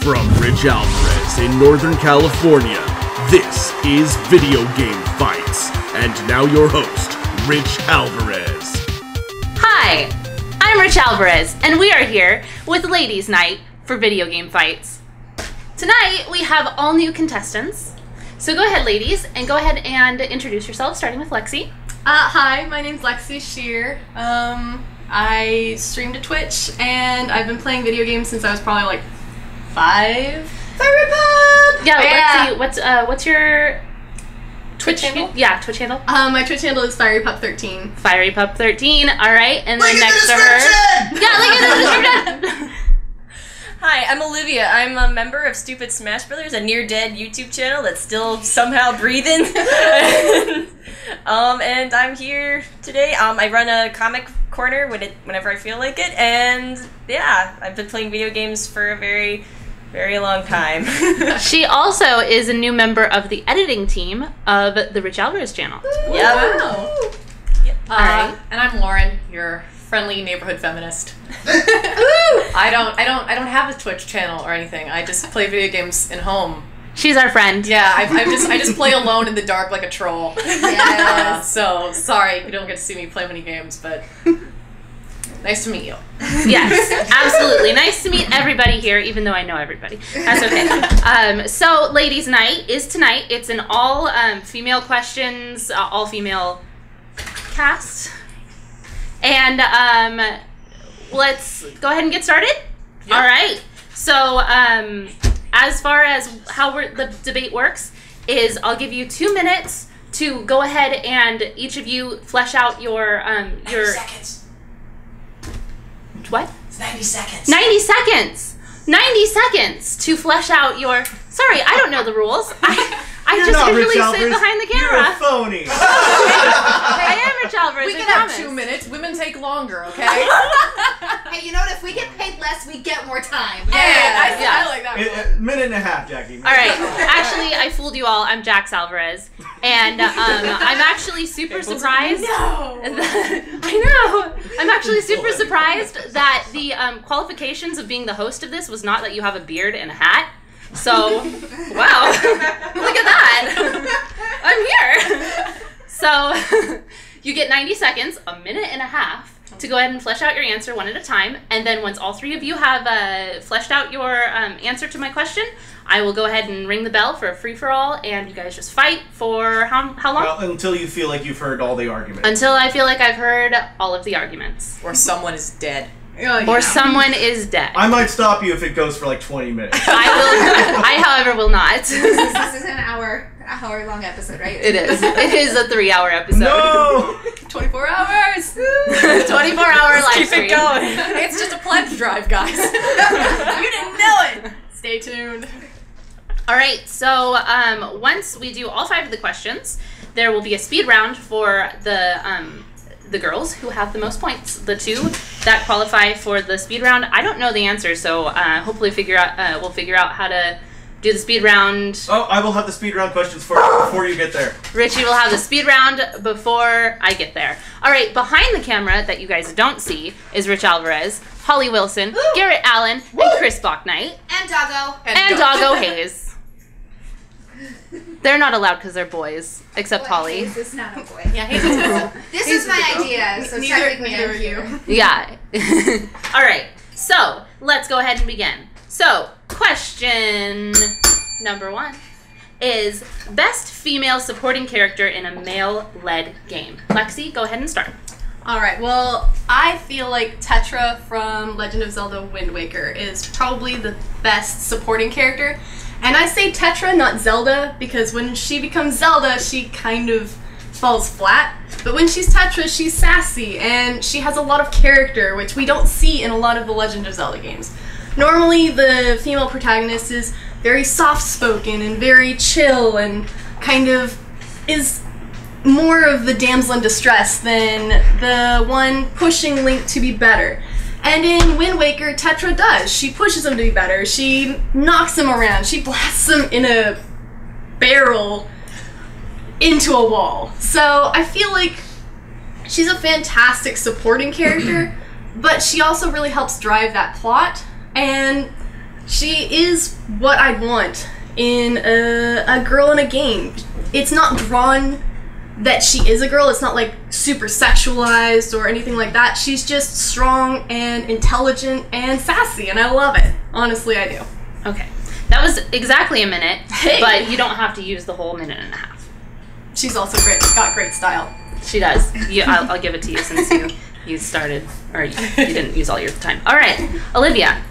From Rich Alvarez in Northern California, this is Video Game Fights. And now your host, Rich Alvarez. Hi, I'm Rich Alvarez, and we are here with Ladies' Night for Video Game Fights. Tonight, we have all new contestants. So go ahead, ladies, and go ahead and introduce yourselves, starting with Lexi. Hi, my name's Lexi Shear. I stream to Twitch, and I've been playing video games since I was probably like 5. Fiery Pub! Yeah, Lexi, what's your Twitch handle? Yeah, Twitch handle. My Twitch handle is Fiery Pup 13. Fiery Pup 13, alright, and then Link next to her... Yeah, link in the description! Hi, I'm Olivia. I'm a member of Stupid Smash Brothers, a near-dead YouTube channel that's still somehow breathing. And I'm here today. I run a comic corner whenever I feel like it, and yeah, I've been playing video games for a very, very long time. She also is a new member of the editing team of the Rich Alvarez channel. Yep. Wow. Yep. Alright. And I'm Lauren, your friendly neighborhood feminist. I don't have a Twitch channel or anything. I just play video games in home. She's our friend. Yeah, I just play alone in the dark like a troll. Yes. So sorry you don't get to see me play many games, but nice to meet you. Yes, absolutely. Nice to meet everybody here, even though I know everybody. That's okay. So, Ladies' Night is tonight. It's an all female questions, all female cast. And let's go ahead and get started. Yep. All right. So, as far as how the debate works, is I'll give you 2 minutes to go ahead and each of you flesh out your 90 seconds. What? It's 90 seconds. 90 seconds! 90 seconds to flesh out your... Sorry, I don't know the rules. I You're just not usually Rich sit Alvarez. behind the You're a camera. phony. I am Rich Alvarez, We I can have promise. 2 minutes. Women take longer, okay? Hey, you know what? If we get paid less, we get more time. I like that. A minute and a half, Jackie. All right. Actually, I fooled you all. I'm Jax Alvarez, and I'm actually super surprised. No. I know. I'm actually super surprised that the qualifications of being the host of this was not that you have a beard and a hat. So, wow, look at that. I'm here. So, you get 90 seconds, a minute and a half, to go ahead and flesh out your answer one at a time. And then once all 3 of you have fleshed out your answer to my question, I will go ahead and ring the bell for a free-for-all, and you guys just fight for how long? Well, until you feel like you've heard all the arguments. Until I feel like I've heard all of the arguments. Or someone is dead. Or someone is dead. I might stop you if it goes for like 20 minutes. I, however, will not. This is an hour-long episode, right? It is. It is a 3-hour episode. No! 24 hours! 24-hour live Keep stream. it going. It's just a pledge drive, guys. You didn't know it! Stay tuned. All right, so once we do all 5 of the questions, there will be a speed round for the girls who have the most points. The 2 that qualify for the speed round, I don't know the answer, so hopefully we'll figure out how to do the speed round. Oh, I will have the speed round questions for you before you get there. Richie will have the speed round before I get there. All right, behind the camera that you guys don't see is Rich Alvarez, Holly Wilson, Garrett Allen, and Chris Bachknight, And Doggo. and Doggo Hayes. They're not allowed because they're boys, except Holly. Hayes is not a boy. Yeah, hey, This is my idea, so technically neither I'm are here. Yeah. All right, so let's go ahead and begin. So, question number 1 is best female supporting character in a male-led game. Lexi, go ahead and start. Alright, well, I feel like Tetra from Legend of Zelda Wind Waker is probably the best supporting character. And I say Tetra, not Zelda, because when she becomes Zelda, she kind of falls flat. But when she's Tetra, she's sassy, and she has a lot of character, which we don't see in a lot of the Legend of Zelda games. Normally, the female protagonist is very soft-spoken and very chill and kind of is more of the damsel in distress than the one pushing Link to be better. And in Wind Waker, Tetra does. She pushes him to be better. She knocks him around. She blasts him in a barrel into a wall. So I feel like she's a fantastic supporting character, but she also really helps drive that plot. And She is what I'd want in a girl in a game. It's not drawn that she is a girl. It's not like super sexualized or anything like that. She's just strong and intelligent and sassy, and I love it. Honestly, I do. Okay. That was exactly a minute, Hey. but you don't have to use the whole minute and a half. She's also great. Got great style. She does. I'll give it to you since you started, or you didn't use all your time. All right, Olivia.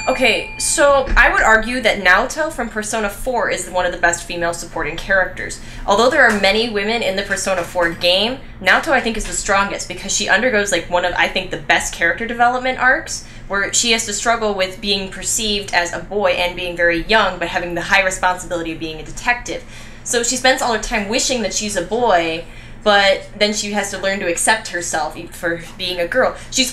Okay, so I would argue that Naoto from Persona 4 is one of the best female supporting characters. Although there are many women in the Persona 4 game, Naoto I think is the strongest because she undergoes like one of, I think, the best character development arcs, where she has to struggle with being perceived as a boy and being very young, but having the high responsibility of being a detective. So she spends all her time wishing that she's a boy, but then she has to learn to accept herself for being a girl. She's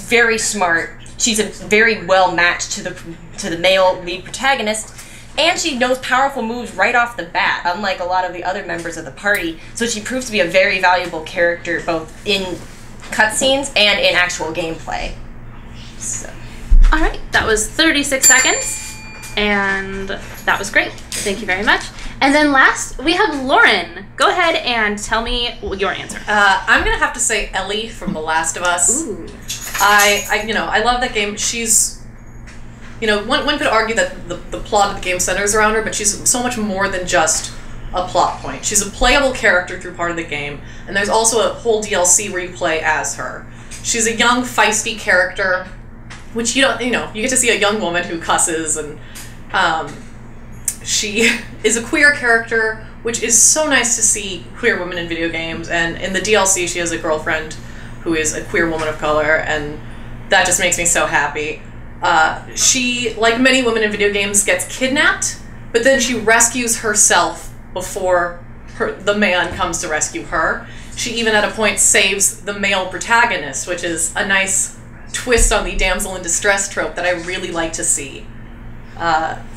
very smart. She's a very well matched to the male lead protagonist, and she knows powerful moves right off the bat, unlike a lot of the other members of the party. So she proves to be a very valuable character both in cutscenes and in actual gameplay. So. All right, that was 36 seconds, and that was great. Thank you very much. And then last, we have Lauren. Go ahead and tell me your answer. I'm gonna have to say Ellie from The Last of Us. Ooh. I love that game. She's, one could argue that the plot of the game centers around her, but she's so much more than just a plot point. She's a playable character through part of the game, and there's also a whole DLC where you play as her. She's a young, feisty character, which you get to see a young woman who cusses, and she is a queer character, which is so nice to see queer women in video games, and in the DLC she has a girlfriend who is a queer woman of color, and that just makes me so happy. She, like many women in video games, gets kidnapped, but then she rescues herself before the man comes to rescue her. She even at a point saves the male protagonist, which is a nice twist on the damsel in distress trope that I really like to see.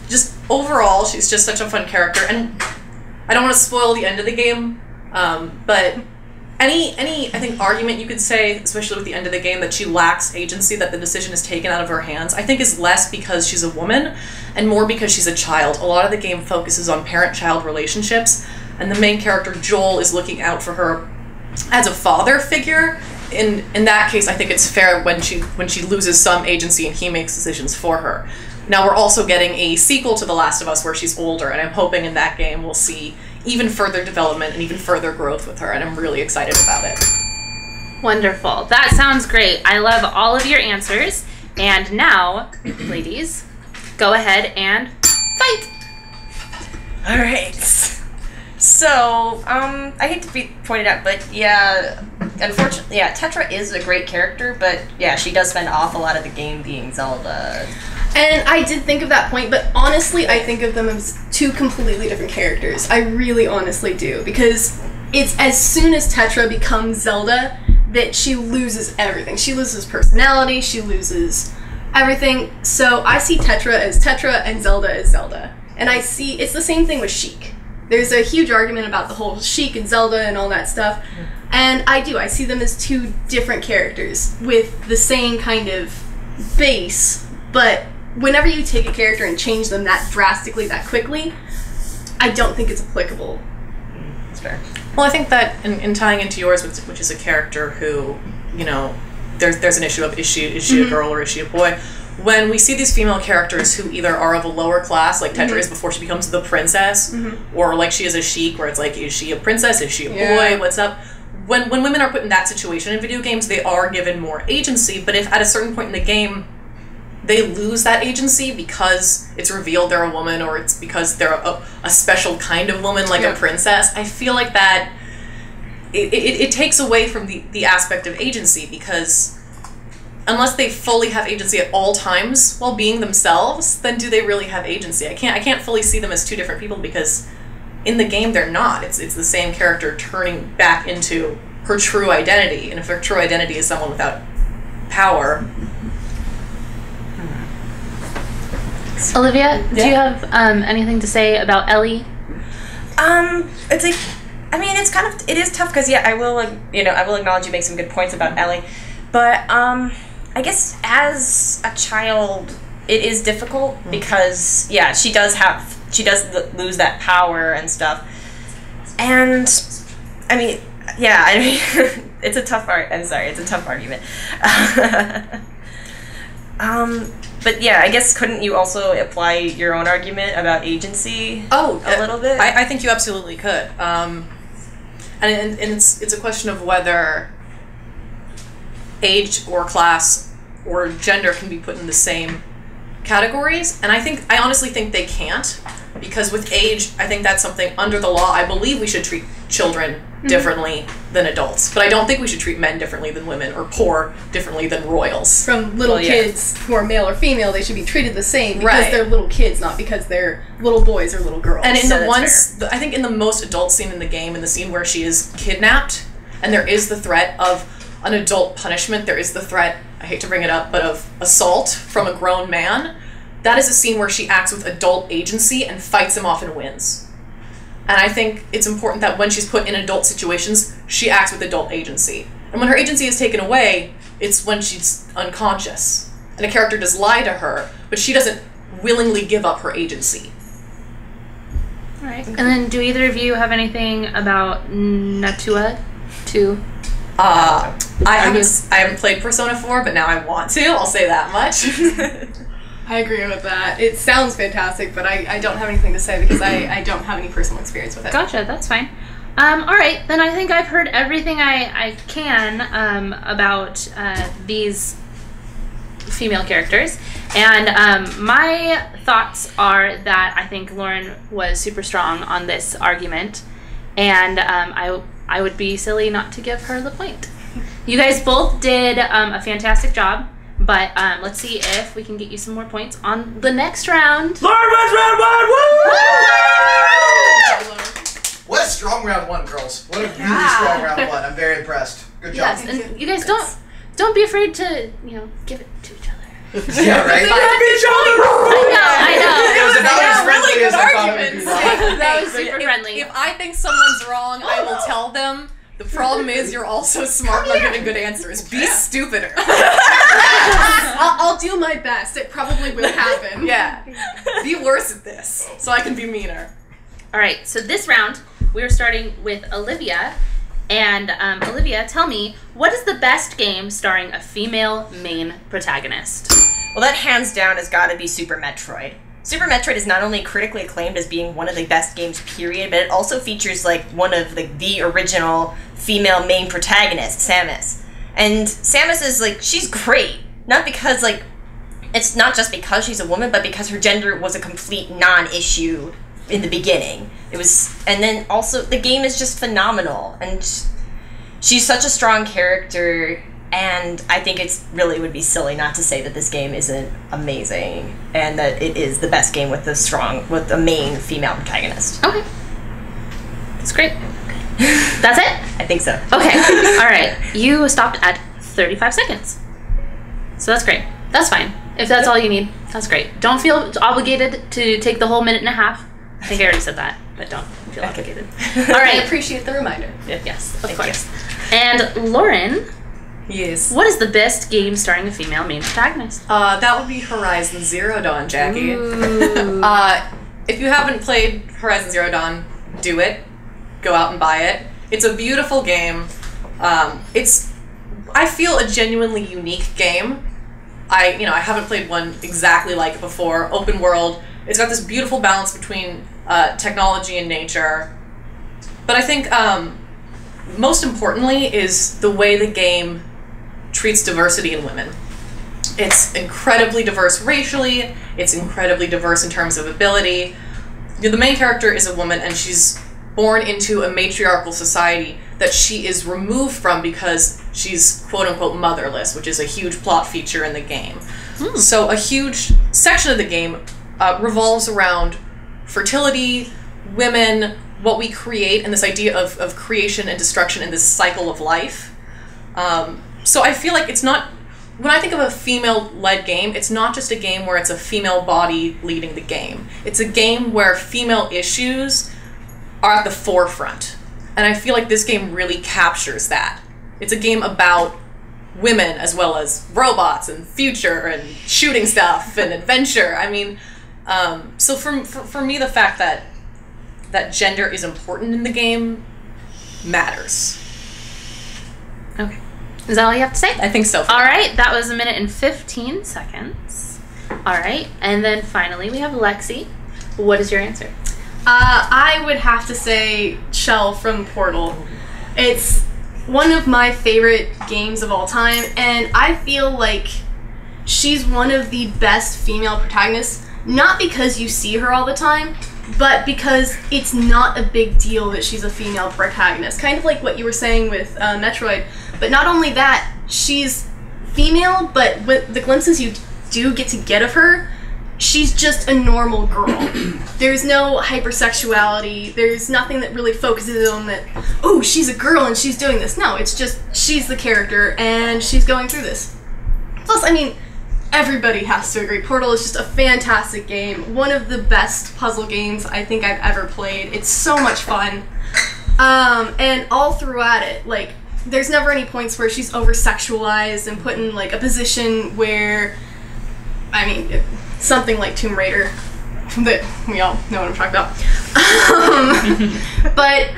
Just overall, she's just such a fun character, and I don't want to spoil the end of the game, but any I think argument you could say, especially with the end of the game, that she lacks agency, that the decision is taken out of her hands, I think is less because she's a woman and more because she's a child. A lot of the game focuses on parent-child relationships, and the main character, Joel, is looking out for her as a father figure. In that case, I think it's fair when she loses some agency and he makes decisions for her. Now we're also getting a sequel to The Last of Us where she's older, and I'm hoping in that game we'll see even further development and even further growth with her, and I'm really excited about it. Wonderful. That sounds great. I love all of your answers. And now, ladies, go ahead and fight! Alright. So, I hate to be pointed out, but yeah, unfortunately, yeah, Tetra is a great character, but yeah, she does spend an awful lot of the game being Zelda. And I did think of that point, but honestly, I think of them as two completely different characters. I really honestly do, because it's as soon as Tetra becomes Zelda that she loses everything. She loses personality, she loses everything. So I see Tetra as Tetra and Zelda as Zelda. And I see, it's the same thing with Sheik. There's a huge argument about the whole Sheik and Zelda and all that stuff. And I see them as two different characters with the same kind of base, but whenever you take a character and change them that drastically, that quickly, I don't think it's applicable. That's fair. Well, I think that in tying into yours, which is a character who, there's an issue of is she a girl or is she a boy? When we see these female characters who either are of a lower class, like Tetra is before she becomes the princess, or like she is a Sheik, where it's like, is she a princess? Is she a boy? What's up? When women are put in that situation in video games, they are given more agency, but if at a certain point in the game they lose that agency because it's revealed they're a woman, or it's because they're a special kind of woman, like a princess, I feel like that it takes away from the aspect of agency, because unless they fully have agency at all times while being themselves, then do they really have agency? I can't fully see them as two different people, because in the game they're not. It's the same character turning back into her true identity, and if her true identity is someone without power. Olivia, do you have anything to say about Ellie? It's like, I mean, it is tough because I will acknowledge you make some good points about Ellie, but I guess as a child, it is difficult because she does lose that power and stuff, and I mean it's a tough argument. But yeah, I guess couldn't you also apply your own argument about agency a little bit? I think you absolutely could. And it's a question of whether age or class or gender can be put in the same categories. And I honestly think they can't, because with age, I think that's something under the law. I believe we should treat children differently than adults, but I don't think we should treat men differently than women or poor differently than royals. From little kids who are male or female, they should be treated the same because they're little kids, not because they're little boys or little girls. And in I think in the most adult scene in the game, in the scene where she is kidnapped, and there is the threat of an adult punishment, there is the threat, I hate to bring it up, but of assault from a grown man, that is a scene where she acts with adult agency and fights him off and wins. And I think it's important that when she's put in adult situations, she acts with adult agency. And when her agency is taken away, it's when she's unconscious. And a character does lie to her, but she doesn't willingly give up her agency. All right. And then do either of you have anything about Natua 2? I haven't played Persona 4, but now I want to. I'll say that much. I agree with that. It sounds fantastic, but I don't have anything to say because I don't have any personal experience with it. Gotcha, that's fine. All right, then I think I've heard everything I can about these female characters. And my thoughts are that I think Lauren was super strong on this argument. And I would be silly not to give her the point. You guys both did a fantastic job. But let's see if we can get you some more points on the next round. Lauren wins round 1! Woo! What a strong round 1, girls. What a really strong round 1. I'm very impressed. Good job. Yes, and you guys don't be afraid to, give it to each other. Yeah, right? I know. It was about as really friendly good as I thought it would arguments. be. That was super friendly. If I think someone's wrong, I will tell them. The problem is you're also smart about giving good answers. Be stupider. I'll do my best. It probably will happen. Yeah. Be worse at this, so I can be meaner. All right, so this round, we're starting with Olivia. And Olivia, tell me, what is the best game starring a female main protagonist? Well, that hands down has got to be Super Metroid. Super Metroid is not only critically acclaimed as being one of the best games, period, but it also features, one of the original female main protagonists, Samus. And Samus is, she's great. Not because, it's not just because she's a woman, but because her gender was a complete non-issue in the beginning. And then also, the game is just phenomenal. And she's such a strong character. And I think it really would be silly not to say that this game isn't amazing and that it is the best game with a main female protagonist. Okay. That's great. That's it? I think so. Okay. All right. You stopped at 35 seconds. So that's great. That's fine. If that's all you need, that's great. Don't feel obligated to take the whole minute and a half. I think I already said that, but don't feel obligated. All right. I appreciate the reminder. Yes, of course. And Lauren... Yes. What is the best game starring a female main protagonist? That would be Horizon Zero Dawn, Jackie. If you haven't played Horizon Zero Dawn, do it. Go out and buy it. It's a beautiful game. It's, I feel, a genuinely unique game. I haven't played one exactly like it before. Open world. It's got this beautiful balance between technology and nature. But I think most importantly is the way the game treats diversity in women. It's incredibly diverse racially, it's incredibly diverse in terms of ability. The main character is a woman and she's born into a matriarchal society that she is removed from because she's quote-unquote motherless, which is a huge plot feature in the game. So a huge section of the game revolves around fertility, women, what we create, and this idea of creation and destruction in this cycle of life. So I feel like it's not, when I think of a female-led game, it's not just a game where it's a female body leading the game. It's a game where female issues are at the forefront. And I feel like this game really captures that. It's a game about women as well as robots and future and shooting stuff and adventure. I mean, so for me, the fact that gender is important in the game matters. Okay. Is that all you have to say? I think so. All right, that was 1 minute and 15 seconds. All right, and then finally we have Lexi. What is your answer? I would have to say Chell from Portal. It's one of my favorite games of all time, and I feel like she's one of the best female protagonists, not because you see her all the time, but because it's not a big deal that she's a female protagonist. Kind of like what you were saying with Metroid. But not only that, she's female, but with the glimpses you do get of her, she's just a normal girl. There's no hypersexuality. There's nothing that really focuses on that, oh, she's a girl and she's doing this. No, it's just she's the character and she's going through this. Plus, I mean, everybody has to agree, Portal is just a fantastic game. One of the best puzzle games I think I've ever played. It's so much fun. And all throughout it, like, there's never any points where she's over-sexualized and put in, like, a position where, I mean, something like Tomb Raider, that we all know what I'm talking about. But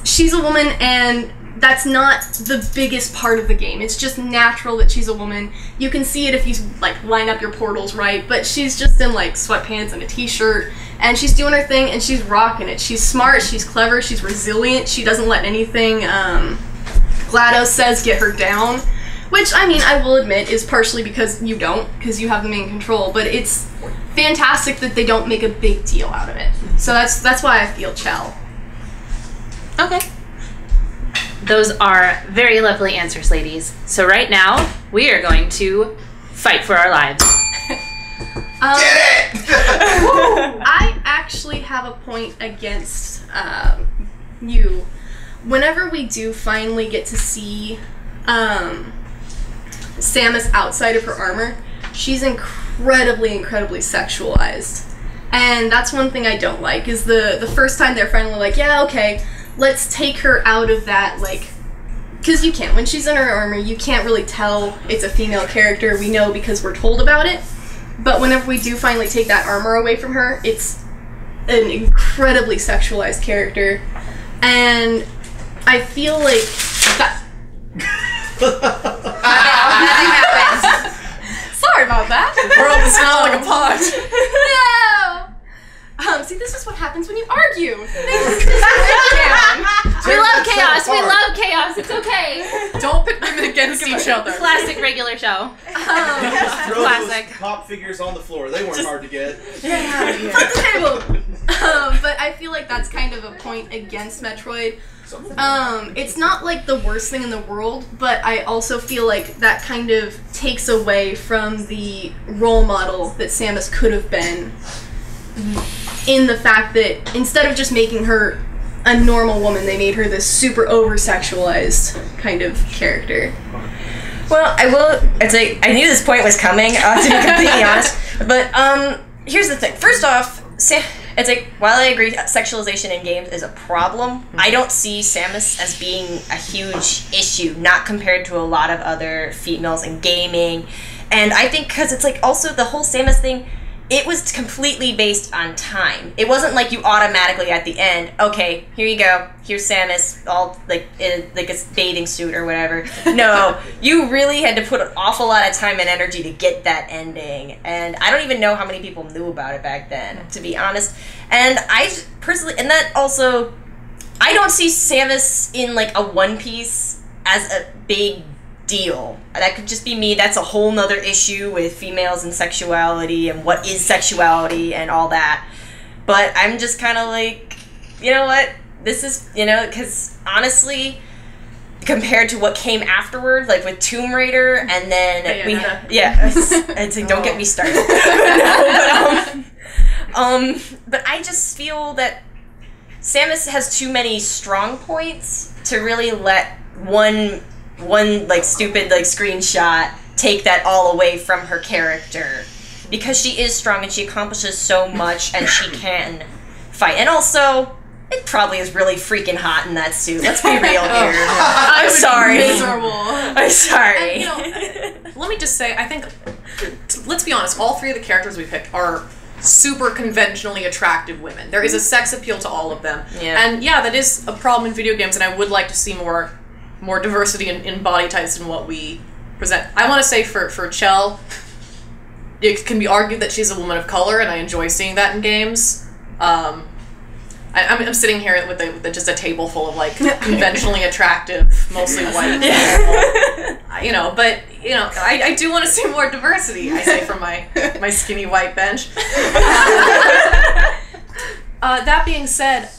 she's a woman, and that's not the biggest part of the game. It's just natural that she's a woman. You can see it if you, like, line up your portals right, but she's just in, like, sweatpants and a t-shirt, and she's doing her thing, and she's rocking it. She's smart, she's clever, she's resilient, she doesn't let anything, GLaDOS says get her down, which, I mean, I will admit is partially because you have the main control, but it's fantastic that they don't make a big deal out of it. So that's why I feel Chell. Okay. Those are very lovely answers, ladies. So right now, we are going to fight for our lives. I actually have a point against you. Whenever we do finally get to see Samus outside of her armor, she's incredibly sexualized. And that's one thing I don't like, is the first time they're finally like, yeah, okay, let's take her out of that, like, because you can't. When she's in her armor, you can't really tell it's a female character. We know because we're told about it. But whenever we do finally take that armor away from her, it's an incredibly sexualized character. And I feel like that... Nothing happens. Sorry about that. The world is now like a pot. No! See, this is what happens when you argue. We love chaos. We love chaos. It's okay. Don't pit women against each other. Classic regular show. Just throw Classic. those pop figures on the floor. They weren't hard to get. But I feel like that's kind of a point against Metroid. It's not like the worst thing in the world, but I also feel like that kind of takes away from the role model that Samus could have been, in the fact that instead of just making her a normal woman, they made her this super over-sexualized kind of character. Well, I knew this point was coming, to be completely honest. But here's the thing. First off, it's like, while I agree sexualization in games is a problem, I don't see Samus as being a huge issue, not compared to a lot of other females in gaming. And I think because it's like also the whole Samus thing, it was completely based on time. It wasn't like you automatically at the end, okay, here you go, here's Samus, all like in like a bathing suit or whatever. No, you really had to put an awful lot of time and energy to get that ending. And I don't even know how many people knew about it back then, to be honest. And I personally, and that also, I don't see Samus in like a One Piece as a big deal. That could just be me. That's a whole nother issue with females and sexuality and what is sexuality and all that. But I'm just kind of like, you know what? This is, because honestly, compared to what came afterward, like with Tomb Raider, and then it's like, don't get me started. But I just feel that Samus has too many strong points to really let one like stupid like screenshot take that all away from her character, because she is strong and she accomplishes so much and she can fight. And also, It probably is really freaking hot in that suit. Let's be real here. I'm sorry. Miserable. I'm sorry. And, let me just say, I think, let's be honest, all three of the characters we picked are super conventionally attractive women. There is a sex appeal to all of them. Yeah. And yeah, that is a problem in video games, and I would like to see more diversity in body types in what we present. I want to say for Chell, it can be argued that she's a woman of color, and I enjoy seeing that in games. I'm sitting here with just a table full of like conventionally attractive, mostly white people. But I do want to see more diversity. I say from my skinny white bench. That being said,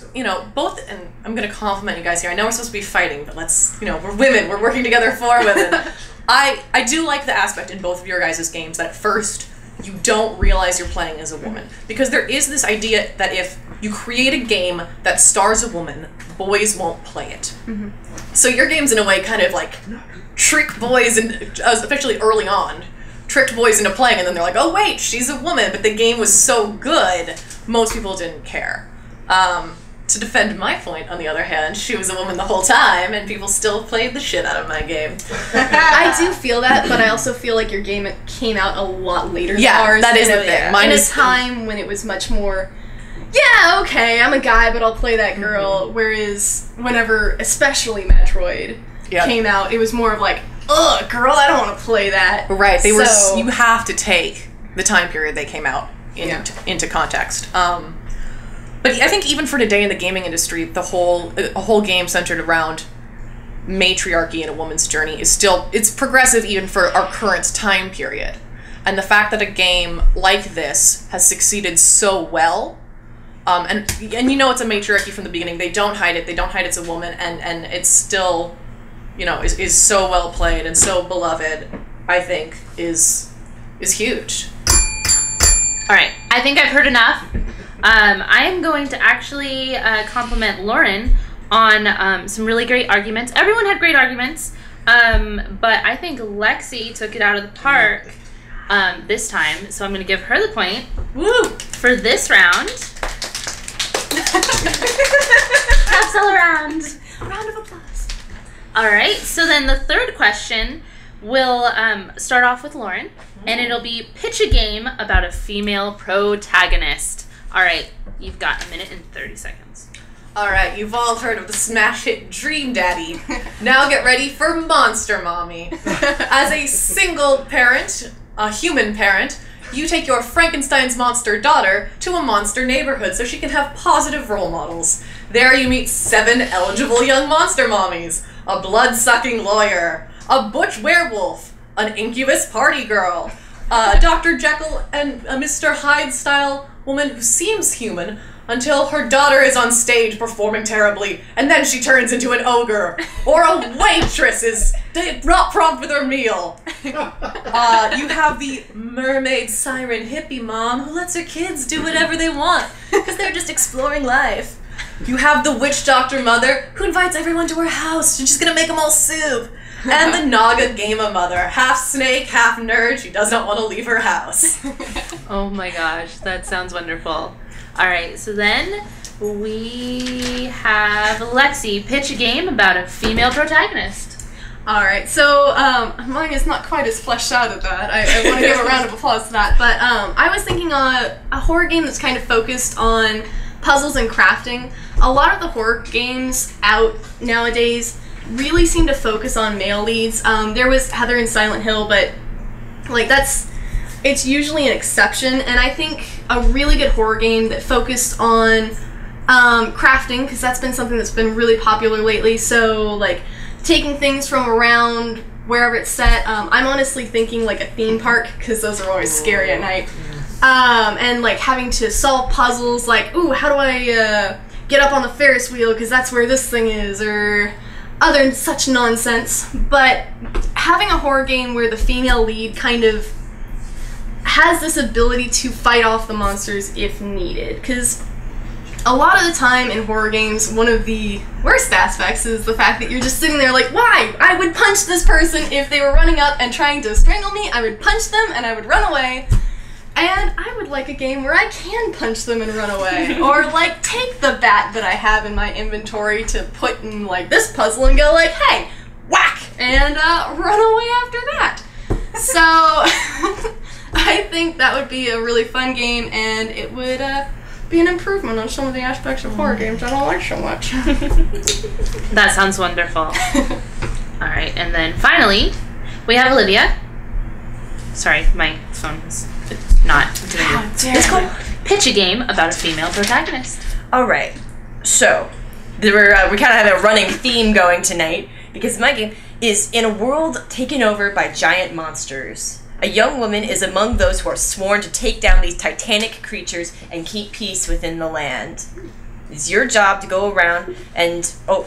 both, and I'm gonna compliment you guys here. I know we're supposed to be fighting, but let's, we're women. We're working together for women. I do like the aspect in both of your guys' games that at first you don't realize you're playing as a woman. Because there is this idea that if you create a game that stars a woman, boys won't play it. Mm-hmm. So your games, in a way, kind of like trick boys, and especially early on, tricked boys into playing, and then they're like, oh wait, she's a woman, but the game was so good, most people didn't care. To defend my point, on the other hand, she was a woman the whole time, and people still played the shit out of my game. I do feel that, but I also feel like your game came out a lot later than Yeah, ours. that is the thing. Mine in is a time when it was much more, yeah, okay, I'm a guy, but I'll play that girl. Mm-hmm. Whereas whenever, especially Metroid, came out, it was more of like, ugh, girl, I don't want to play that. Right, you have to take the time period they came out into context. But I think even for today in the gaming industry, a whole game centered around matriarchy and a woman's journey is still, it's progressive even for our current time period. And the fact that a game like this has succeeded so well, and it's a matriarchy from the beginning. They don't hide it. They don't hide it's a woman, and it's still, is so well played and so beloved. I think is huge. All right, I think I've heard enough. I am going to actually compliment Lauren on some really great arguments. Everyone had great arguments, but I think Lexi took it out of the park this time, so I'm going to give her the point. Woo! For this round. Claps all around. Round of applause. All right, so then the third question will start off with Lauren, and it'll be pitch a game about a female protagonist. All right, you've got 1 minute and 30 seconds. All right, you've all heard of the smash hit Dream Daddy. Now get ready for Monster Mommy. As a single parent, a human parent, you take your Frankenstein's monster daughter to a monster neighborhood so she can have positive role models. There you meet 7 eligible young monster mommies, a blood-sucking lawyer, a butch werewolf, an incubus party girl, Dr. Jekyll and a Mr. Hyde-style woman who seems human until her daughter is on stage performing terribly, and then she turns into an ogre, or a waitress is not prompt with her meal. You have the mermaid siren hippie mom who lets her kids do whatever they want because they're just exploring life. You have the witch doctor mother who invites everyone to her house and she's gonna make them all soup. And the Naga Gamer mother, half snake, half nerd, she does not want to leave her house. Oh my gosh, that sounds wonderful. All right, so then we have Lexi pitch a game about a female protagonist. All right, so mine is not quite as fleshed out as that. I want to give a round of applause to that. But I was thinking a horror game that's kind of focused on puzzles and crafting. A lot of the horror games out nowadays really seem to focus on male leads. There was Heather in Silent Hill, but like it's usually an exception. And I think a really good horror game that focused on crafting, because that's been something that's been really popular lately. So like taking things from around wherever it's set. I'm honestly thinking like a theme park, because those are always scary at night. And like having to solve puzzles like, ooh, how do I get up on the Ferris wheel because that's where this thing is, or other such nonsense. But having a horror game where the female lead kind of has this ability to fight off the monsters if needed, because a lot of the time in horror games, one of the worst aspects is the fact that you're just sitting there like, why? I would punch this person if they were running up and trying to strangle me. I would punch them and I would run away. And I would like a game where I can punch them and run away. Or, like, take the bat that I have in my inventory to put in, like, this puzzle and go, like, hey, whack! And run away after that. So, I think that would be a really fun game, and it would be an improvement on some of the aspects of horror games I don't like so much. That sounds wonderful. Alright, and then finally, we have Olivia. Sorry, my phone is not doing it. It's cool. Pitch a game about a female protagonist. All right. So, we kind of have a running theme going tonight because my game is in a world taken over by giant monsters. A young woman is among those who are sworn to take down these titanic creatures and keep peace within the land. It's your job to go around and on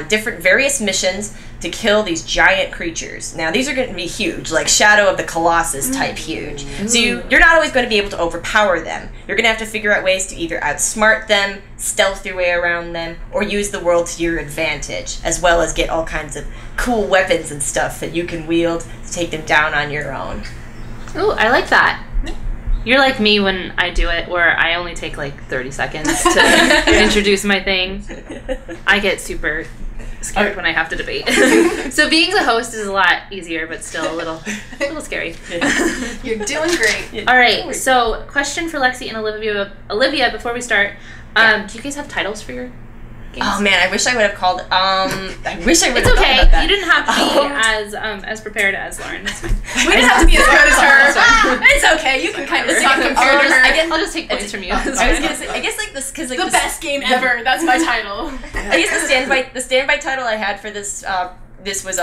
different various missions to kill these giant creatures. Now these are going to be huge, like Shadow of the Colossus type huge. So you're not always going to be able to overpower them. You're going to have to figure out ways to either outsmart them, stealth your way around them, or use the world to your advantage, as well as get all kinds of cool weapons and stuff that you can wield to take them down on your own. Ooh, I like that. You're like me when I do it, where I only take like 30 seconds to introduce my thing. I get super scared when I have to debate. So being the host is a lot easier, but still a little scary. You're doing great. All right, so question for Lexi and Olivia before we start. Do you guys have titles for your games? Oh man, I wish I would have called. I wish I would. It's have okay. thought about that. You didn't have to be as prepared as Lauren. That's fine. We didn't have to be as good as her. It's okay. You can kind of suck compared to her. I'll just take points from you. I was gonna say, I guess like this because like The best game ever. That's my title. I guess the standby title I had for this this was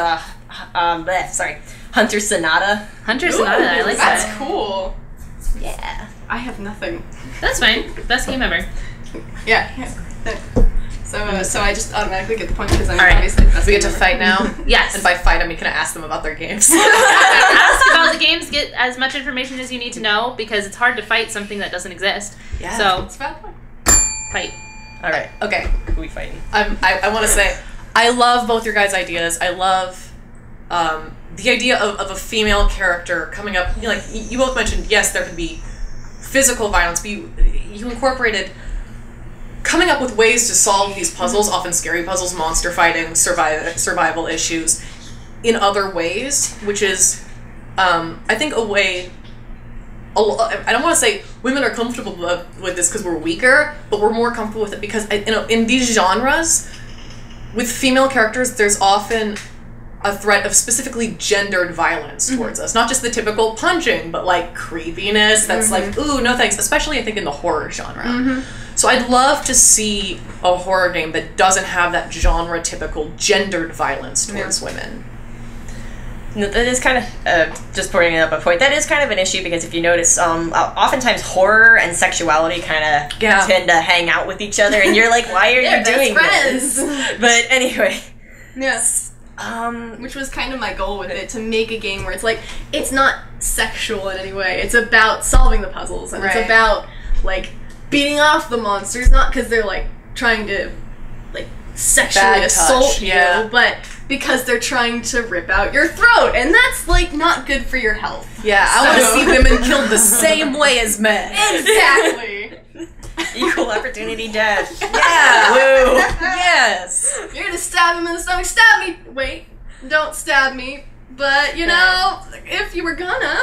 Hunter Sonata. Hunter Sonata. I like That's that. cool. Yeah. I have nothing. That's fine. Best game ever. Yeah. So I just automatically get the point because I'm All right. obviously the best. We get to gamer. fight now? Yes. And by fight, I mean, can I ask them about their games? Ask about the games. Get as much information as you need to know because it's hard to fight something that doesn't exist. Yeah. So It's about fun. fight. All right. Okay. Who we fighting? I want to say, I love both your guys' ideas. I love the idea of a female character coming up. You know, like you both mentioned, yes, there can be physical violence, but you incorporated coming up with ways to solve these puzzles, often scary puzzles, monster fighting, survival issues, in other ways, which is, I think, a way. I don't want to say women are comfortable with this because we're weaker, but we're more comfortable with it because in these genres, with female characters, there's often a threat of specifically gendered violence towards us. Not just the typical punching, but like creepiness that's like, ooh, no thanks. Especially, I think, in the horror genre. So I'd love to see a horror game that doesn't have that genre-typical gendered violence towards women. No, that is kind of, just bringing up a point, that is kind of an issue because if you notice, oftentimes horror and sexuality kind of tend to hang out with each other and you're like, why are you doing this? But anyway. Yes. Which was kind of my goal with it, to make a game where it's like, it's not sexual in any way. It's about solving the puzzles, and it's about, like, beating off the monsters, not because they're, like, trying to, like, sexually assault you, but because they're trying to rip out your throat, and that's, like, not good for your health. Yeah, I want to see women killed the same way as men. Exactly. Equal opportunity death. Yeah. Woo. Yes. You're gonna stab him in the stomach. Stab me. Wait. Don't stab me. But, you know, if you were gonna.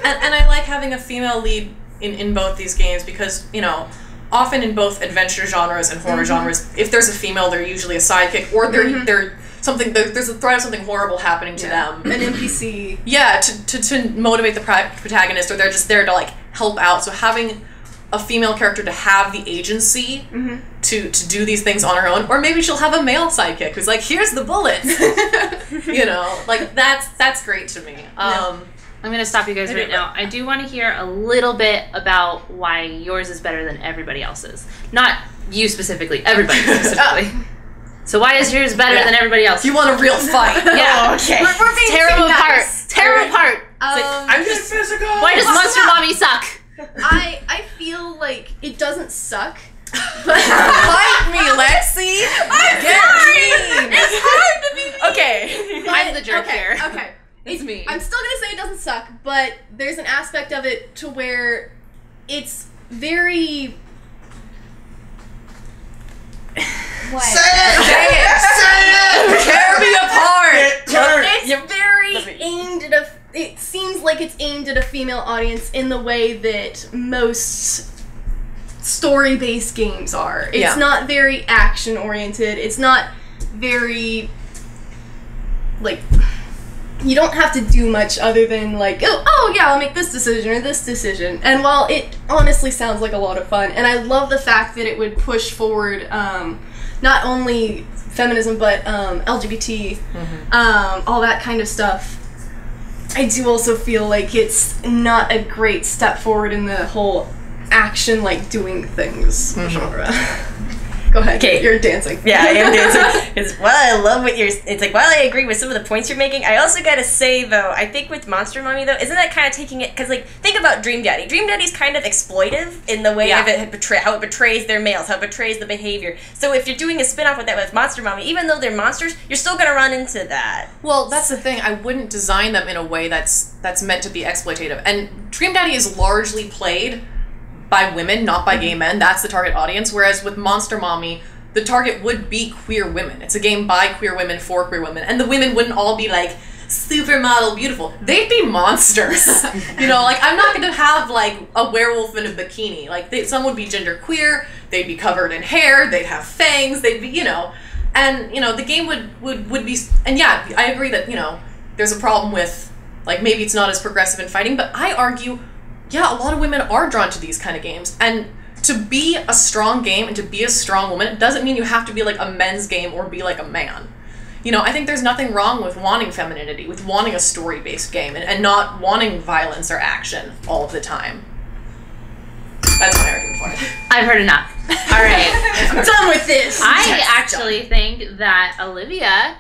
And I like having a female lead in both these games because, you know, often in both adventure genres and horror genres, if there's a female, they're usually a sidekick, or they're something. There's a threat of something horrible happening to them. An NPC. Yeah, to motivate the protagonist, or they're just there to like help out. So having a female character to have the agency to do these things on her own, or maybe she'll have a male sidekick who's like, here's the bullets. You know, like that's great to me. I'm going to stop you guys right now. I do want to hear a little bit about why yours is better than everybody else's. Not you specifically, everybody specifically. So why is yours better than everybody else? You want a real fight. Yeah. Okay. We're being Tear them apart. nice. Tear them apart. I'm just physical. Why does Monster Mommy suck? I feel like it doesn't suck. Fight me, Lexi. I'm sorry. It's hard to be mean. Okay. I'm the jerk here. Okay. It's me. I'm still gonna say it doesn't suck, but there's an aspect of it to where it's very... What? Say it! Tear me apart! It's very aimed at a... It seems like it's aimed at a female audience in the way that most story-based games are. It's not very action-oriented. It's not very... Like... You don't have to do much other than like, oh yeah, I'll make this decision or this decision. And while it honestly sounds like a lot of fun, and I love the fact that it would push forward not only feminism but LGBT, all that kind of stuff, I do also feel like it's not a great step forward in the whole action, like doing things genre. Go ahead. Okay. You're dancing. Yeah, I am dancing. Because while I love what you're... It's like, while I agree with some of the points you're making, I also gotta say, though, I think with Monster Mommy, though, isn't that kind of taking it... Because, like, think about Dream Daddy. Dream Daddy's kind of exploitive in the way of how it betrays their males, how it betrays the behavior. So if you're doing a spin-off with that with Monster Mommy, even though they're monsters, you're still gonna run into that. Well, that's the thing. I wouldn't design them in a way that's meant to be exploitative. And Dream Daddy is largely played by women, not by gay men. That's the target audience. Whereas with Monster Mommy, the target would be queer women. It's a game by queer women for queer women. And the women wouldn't all be like supermodel beautiful. They'd be monsters. You know, like I'm not going to have like a werewolf in a bikini. Like some would be genderqueer. They'd be covered in hair. They'd have fangs. They'd be, you know, and you know the game would be. And yeah, I agree that you know there's a problem with like maybe it's not as progressive in fighting, but I argue. Yeah, a lot of women are drawn to these kind of games. And to be a strong game and to be a strong woman, it doesn't mean you have to be like a men's game or be like a man. You know, I think there's nothing wrong with wanting femininity, with wanting a story-based game, and not wanting violence or action all of the time. That's my argument for it. I've heard enough. All right. I'm done with this. I actually think that Olivia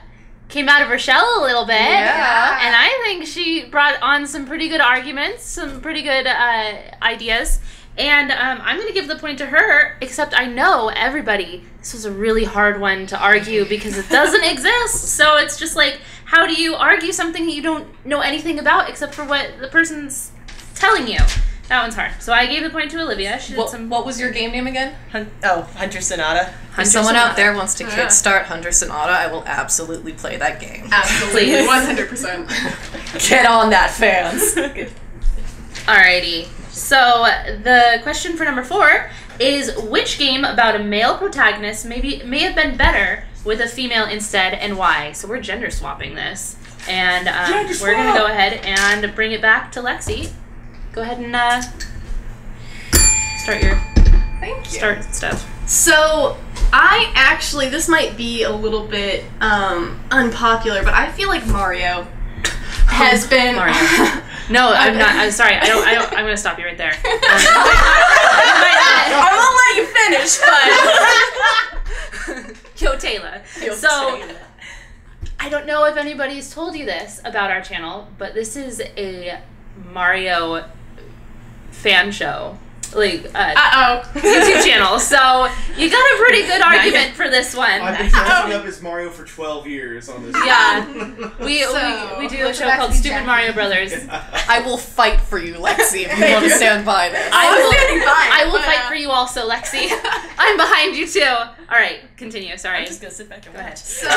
came out of her shell a little bit. Yeah. And I think she brought on some pretty good arguments, some pretty good ideas. And I'm going to give the point to her, except I know everybody, this was a really hard one to argue because it doesn't exist. So it's just like, how do you argue something that you don't know anything about except for what the person's telling you? That one's hard. So I gave the point to Olivia. She did some... What was your game name again? Hunter Sonata. If someone out there wants to kickstart Hunter Sonata, I will absolutely play that game. Absolutely. 100%. Get on that, fans. Alrighty. So the question for number 4 is, which game about a male protagonist may have been better with a female instead, and why? So we're gender swapping this. And we're going to go ahead and bring it back to Lexi. Go ahead and start stuff. So, I actually, this might be a little bit unpopular, but I feel like Mario has been... Mario. No, I'm not. I'm sorry. I don't. I'm going to stop you right there. I won't let you finish, but... Yo, Taylor. I don't know if anybody's told you this about our channel, but this is a Mario fan show, like YouTube channel. So you got a pretty good argument for this one. I've been dressing up as Mario for 12 years on this. Yeah, we do a show called Stupid Mario Brothers. I will fight for you, Lexi, if you want to stand by this. I will fight for you also, Lexi. I'm behind you too. All right, continue. Sorry, I'm just gonna sit back and watch. So,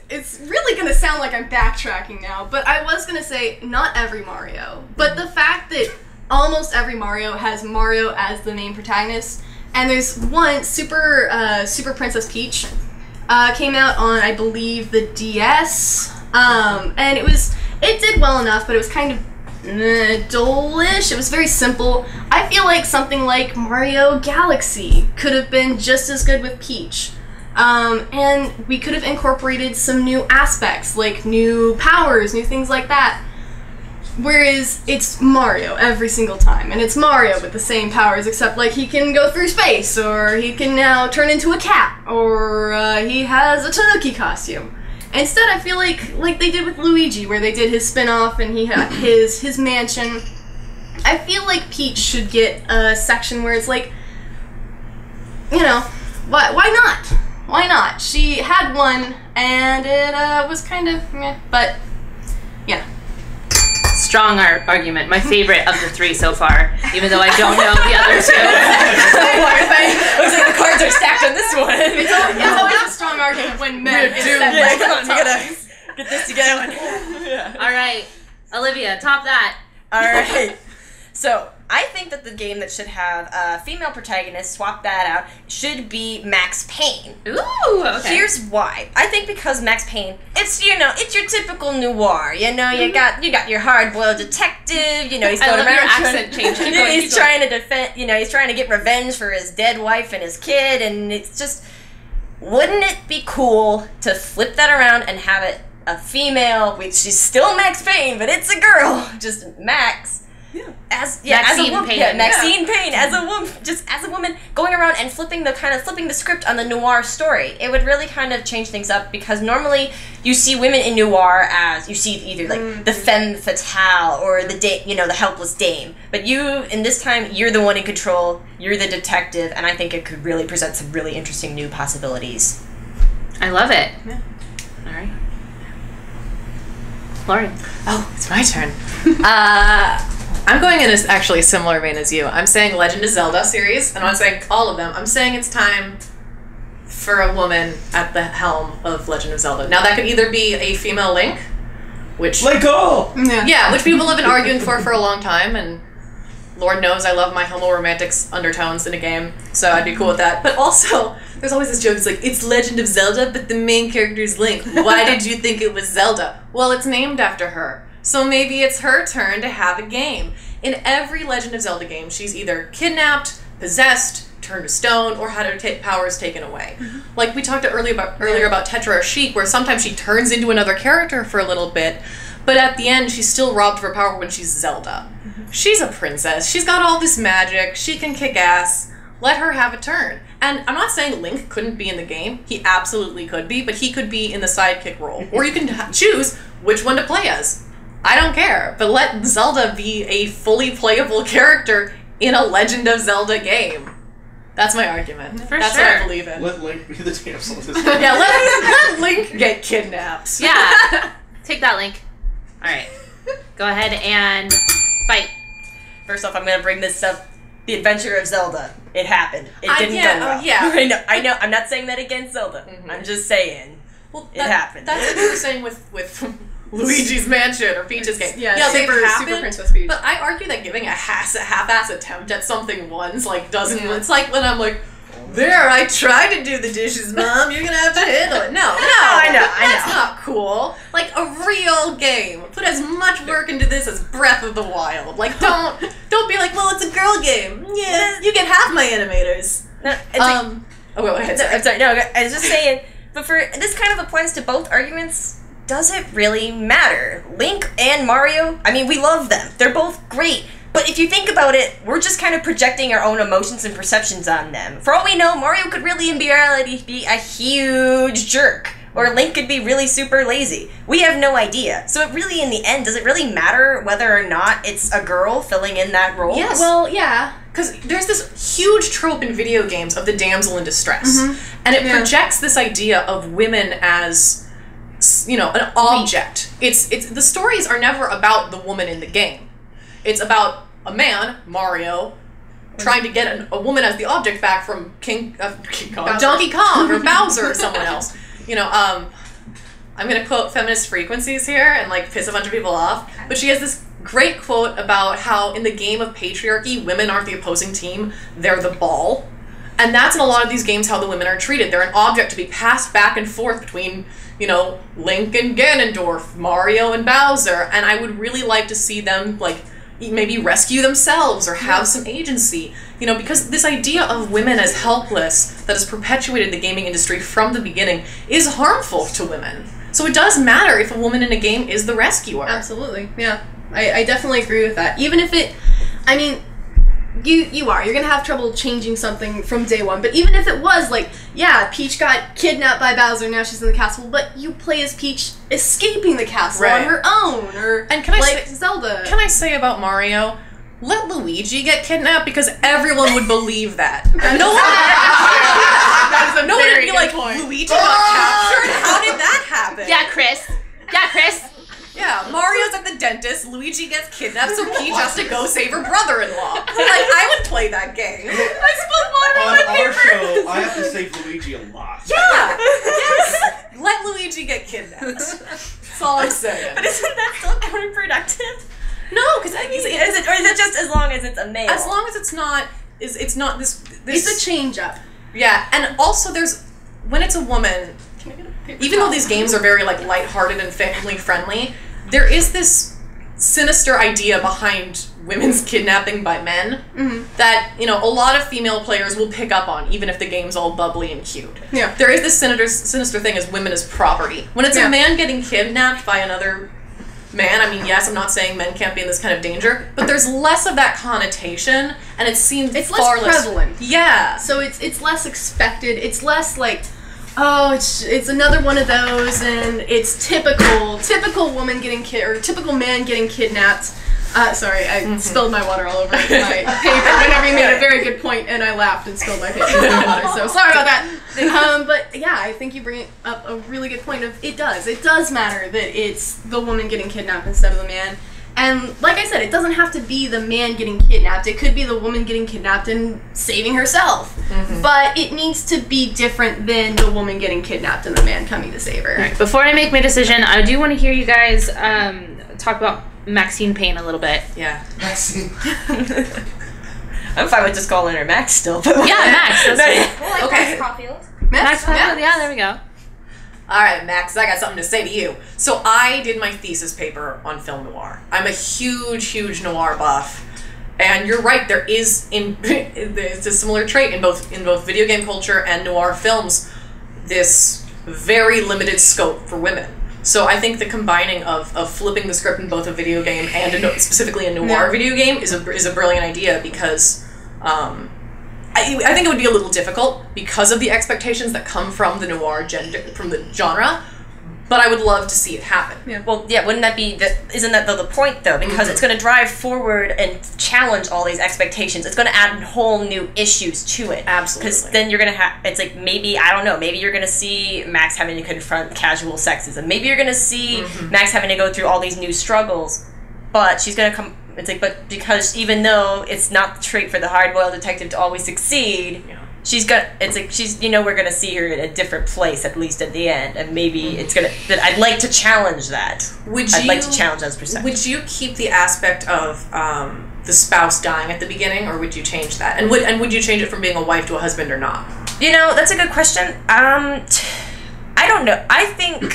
it's really gonna sound like I'm backtracking now, but I was gonna say not every Mario, but the fact that almost every Mario has Mario as the main protagonist, and there's one Super Princess Peach came out on, I believe, the DS, and it did well enough, but it was kind of dullish. It was very simple. I feel like something like Mario Galaxy could have been just as good with Peach. And we could have incorporated some new aspects, like new powers, new things like that. Whereas it's Mario every single time, and it's Mario with the same powers, except like he can go through space, or he can now turn into a cat, or he has a Tanuki costume. Instead, I feel like they did with Luigi, where they did his spin-off and he had his mansion. I feel like Peach should get a section where it's like, you know, why not? why not? She had one, and it was kind of meh, but yeah. Strong argument. My favorite of the three so far, even though I don't know the other two. Looks like the cards are stacked on this one. It's always a strong argument when men. Yeah, come on, you gotta get this together. All right, Olivia, top that. All right. So I think that the game that should have a female protagonist, swap that out, should be Max Payne. Ooh, okay. Here's why. I think because Max Payne, it's it's your typical noir. You got your hard-boiled detective. He's going around. Your accent change. He's trying to defend. He's trying to get revenge for his dead wife and his kid, and it's just, wouldn't it be cool to flip that around and have it a female? Which she's still Max Payne, but it's a girl. Just Max. Maxine Payne. Maxine Payne as a woman going around and flipping the script on the noir story. It would really kind of change things up, because normally you see women in noir as, you see either like the femme fatale or the helpless dame. But you, in this time, you're the one in control. You're the detective, and I think it could really present some really interesting new possibilities. I love it. Yeah. All right. Lauren. Oh, it's my turn. I'm going in actually a similar vein as you. I'm saying Legend of Zelda series, and I'm not saying all of them. I'm saying it's time for a woman at the helm of Legend of Zelda. Now, that could either be a female Link, which... Let go! Yeah, which people have been arguing for a long time, and Lord knows I love my homo-romantic undertones in a game, so I'd be cool with that. But also, there's always this joke, it's like, it's Legend of Zelda, but the main character is Link. Why did you think it was Zelda? Well, it's named after her. So maybe it's her turn to have a game. In every Legend of Zelda game, she's either kidnapped, possessed, turned to stone, or had her powers taken away. Like we talked earlier about Tetra or Sheik, where sometimes she turns into another character for a little bit, but at the end she's still robbed of her power when she's Zelda. She's a princess. She's got all this magic. She can kick ass. Let her have a turn. And I'm not saying Link couldn't be in the game. He absolutely could be, but he could be in the sidekick role. Or you can choose which one to play as. I don't care, but let Zelda be a fully playable character in a Legend of Zelda game. That's my argument. That's sure. what I believe in. Let Link be the damsel in distress. Yeah, let Link get kidnapped. Yeah. Take that, Link. All right. Go ahead and fight. First off, I'm going to bring this up. The Adventure of Zelda. It happened. It didn't go well. Yeah. I know. I'm not saying that against Zelda. I'm just saying. Well, it happened. That's what you were saying with Luigi's Mansion or Peach's game. Yeah, they happen, Super Princess Peach. But I argue that giving a half-ass attempt at something once doesn't. Yeah. It's like when I'm like, there, I tried to do the dishes, Mom. You're gonna have to handle it. No, I know. That's not cool. Like a real game. Put as much work into this as Breath of the Wild. Like don't be like, well, it's a girl game. Yeah, you get half my animators. No, go ahead. I'm sorry. No, I was just saying. But for this kind of applies to both arguments. Does it really matter? Link and Mario, I mean, we love them. They're both great. But if you think about it, we're just kind of projecting our own emotions and perceptions on them. For all we know, Mario could really in reality be a huge jerk. Or Link could be really super lazy. We have no idea. So it really, in the end, does it really matter whether or not it's a girl filling in that role? Yes. Well, yeah. Because there's this huge trope in video games of the damsel in distress. And it projects this idea of women as... an object. It's the stories are never about the woman in the game. It's about a man, Mario, trying to get a woman as the object back from Donkey Kong or Bowser or someone else. I'm gonna quote Feminist Frequencies here and piss a bunch of people off, but she has this great quote about how in the game of patriarchy, women aren't the opposing team, they're the ball. And that's in a lot of these games how the women are treated. They're an object to be passed back and forth between, Link and Ganondorf, Mario and Bowser, and I would really like to see them, maybe rescue themselves or have some agency, because this idea of women as helpless that has perpetuated the gaming industry from the beginning is harmful to women. So it does matter if a woman in a game is the rescuer. Absolutely, yeah. I definitely agree with that. Even if you're gonna have trouble changing something from day one, but even if it was Peach got kidnapped by Bowser, now she's in the castle, but you play as Peach escaping the castle on her own, or and can I Zelda. Can I say about Mario, let Luigi get kidnapped because everyone would believe that. No one would be like, Luigi got captured? How did that happen? Yeah, Chris. Yeah, Mario's at the dentist, Luigi gets kidnapped, so Peach has to go save her brother-in-law. Like, I would play that game. I spilled water on my our paper. show, I have to save Luigi a lot. Yeah! Yes! Let Luigi get kidnapped. That's all I'm saying. But isn't that still counterproductive? No, because Or is it just as long as it's a male? as long as it's not this It's a change up. yeah, and also when it's a woman, even though these games are very like lighthearted and family friendly, there is this sinister idea behind women's kidnapping by men that, you know, a lot of female players will pick up on, even if the game's all bubbly and cute. Yeah. There is this sinister thing as women as property. When it's a man getting kidnapped by another man, I mean, yes, I'm not saying men can't be in this kind of danger, but there's less of that connotation, and it seems It's far less prevalent. Yeah. So it's less expected. It's less like, oh, it's another one of those, and it's typical woman getting or typical man getting kidnapped. Sorry, I spilled my water all over my paper whenever you made a very good point, and I laughed and spilled my paper and my water, so sorry about that. But yeah, I think you bring up a really good point of it does matter that it's the woman getting kidnapped instead of the man. And like I said, it doesn't have to be the man getting kidnapped. It could be the woman getting kidnapped and saving herself. But it needs to be different than the woman getting kidnapped and the man coming to save her. All right, before I make my decision, I do want to hear you guys talk about Maxine Payne a little bit. Yeah. Maxine. I'm fine with just calling her Max still. Yeah, Max. That's right. Well, like Okay. Max Caulfield. Max Caulfield, yeah, there we go. All right, Max, I got something to say to you. So I did my thesis paper on film noir. I'm a huge noir buff, and you're right. There is there's a similar trait in both video game culture and noir films. This very limited scope for women. So I think the combining of flipping the script in both a video game and specifically a noir video game is a brilliant idea because. I think it would be a little difficult because of the expectations that come from the noir from the genre, but I would love to see it happen. Yeah. Well, yeah, wouldn't that be isn't that the point though? Because it's going to drive forward and challenge all these expectations. It's going to add whole new issues to it. Absolutely. Because then you're going to have, it's like maybe, I don't know, maybe you're going to see Max having to confront casual sexism. Maybe you're going to see Max having to go through all these new struggles, but she's going to come. It's like, but because even though it's not the trait for the hard-boiled detective to always succeed, she's got. It's like she's. You know, we're gonna see her in a different place at least at the end, and maybe it's gonna. But I'd like to challenge that. I'd like to challenge those perceptions. Would you keep the aspect of the spouse dying at the beginning, or would you change that? And would you change it from being a wife to a husband or not? You know, that's a good question. I don't know. I think.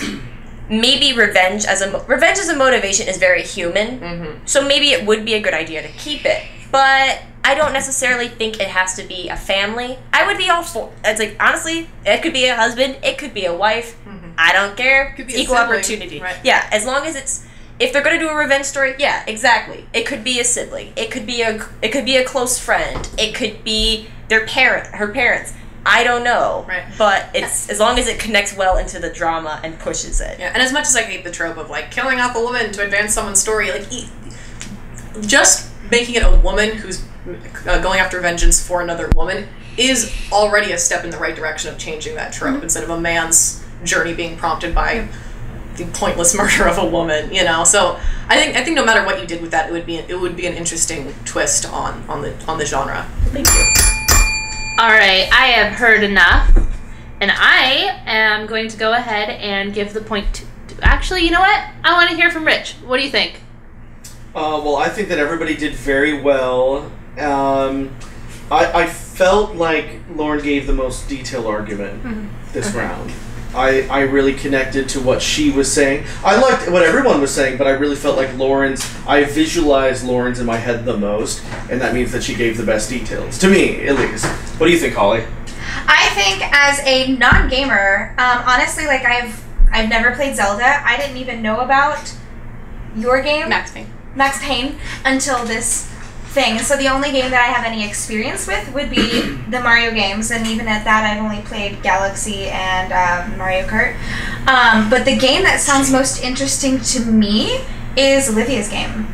Maybe revenge as a motivation is very human, so maybe it would be a good idea to keep it. But I don't necessarily think it has to be a family. I would be all for. It's like honestly, it could be a husband, it could be a wife. I don't care. Could be equal a sibling, opportunity. right. Yeah, as long as it's. If they're gonna do a revenge story, yeah, exactly. It could be a sibling. It could be a close friend. It could be her parents. I don't know, right? But it's as long as it connects well into the drama and pushes it. Yeah, and as much as I hate the trope of like killing off a woman to advance someone's story, like just making it a woman who's going after vengeance for another woman is already a step in the right direction of changing that trope instead of a man's journey being prompted by the pointless murder of a woman. You know, so I think no matter what you did with that, it would be an interesting twist on the genre. Thank you. All right, I have heard enough, and I am going to go ahead and give the point to actually, you know what? I want to hear from Rich. What do you think? Well, I think that everybody did very well. I felt like Lauren gave the most detailed argument this round. I really connected to what she was saying. I liked what everyone was saying, but I really felt like I visualized Lauren's in my head the most, and that means that she gave the best details. To me, at least. What do you think, Holly? I think as a non-gamer, honestly, like I've never played Zelda. I didn't even know about your game, Max Payne, until this thing. So the only game that I have any experience with would be the Mario games, and even at that I've only played Galaxy and Mario Kart. But the game that sounds most interesting to me is Olivia's game.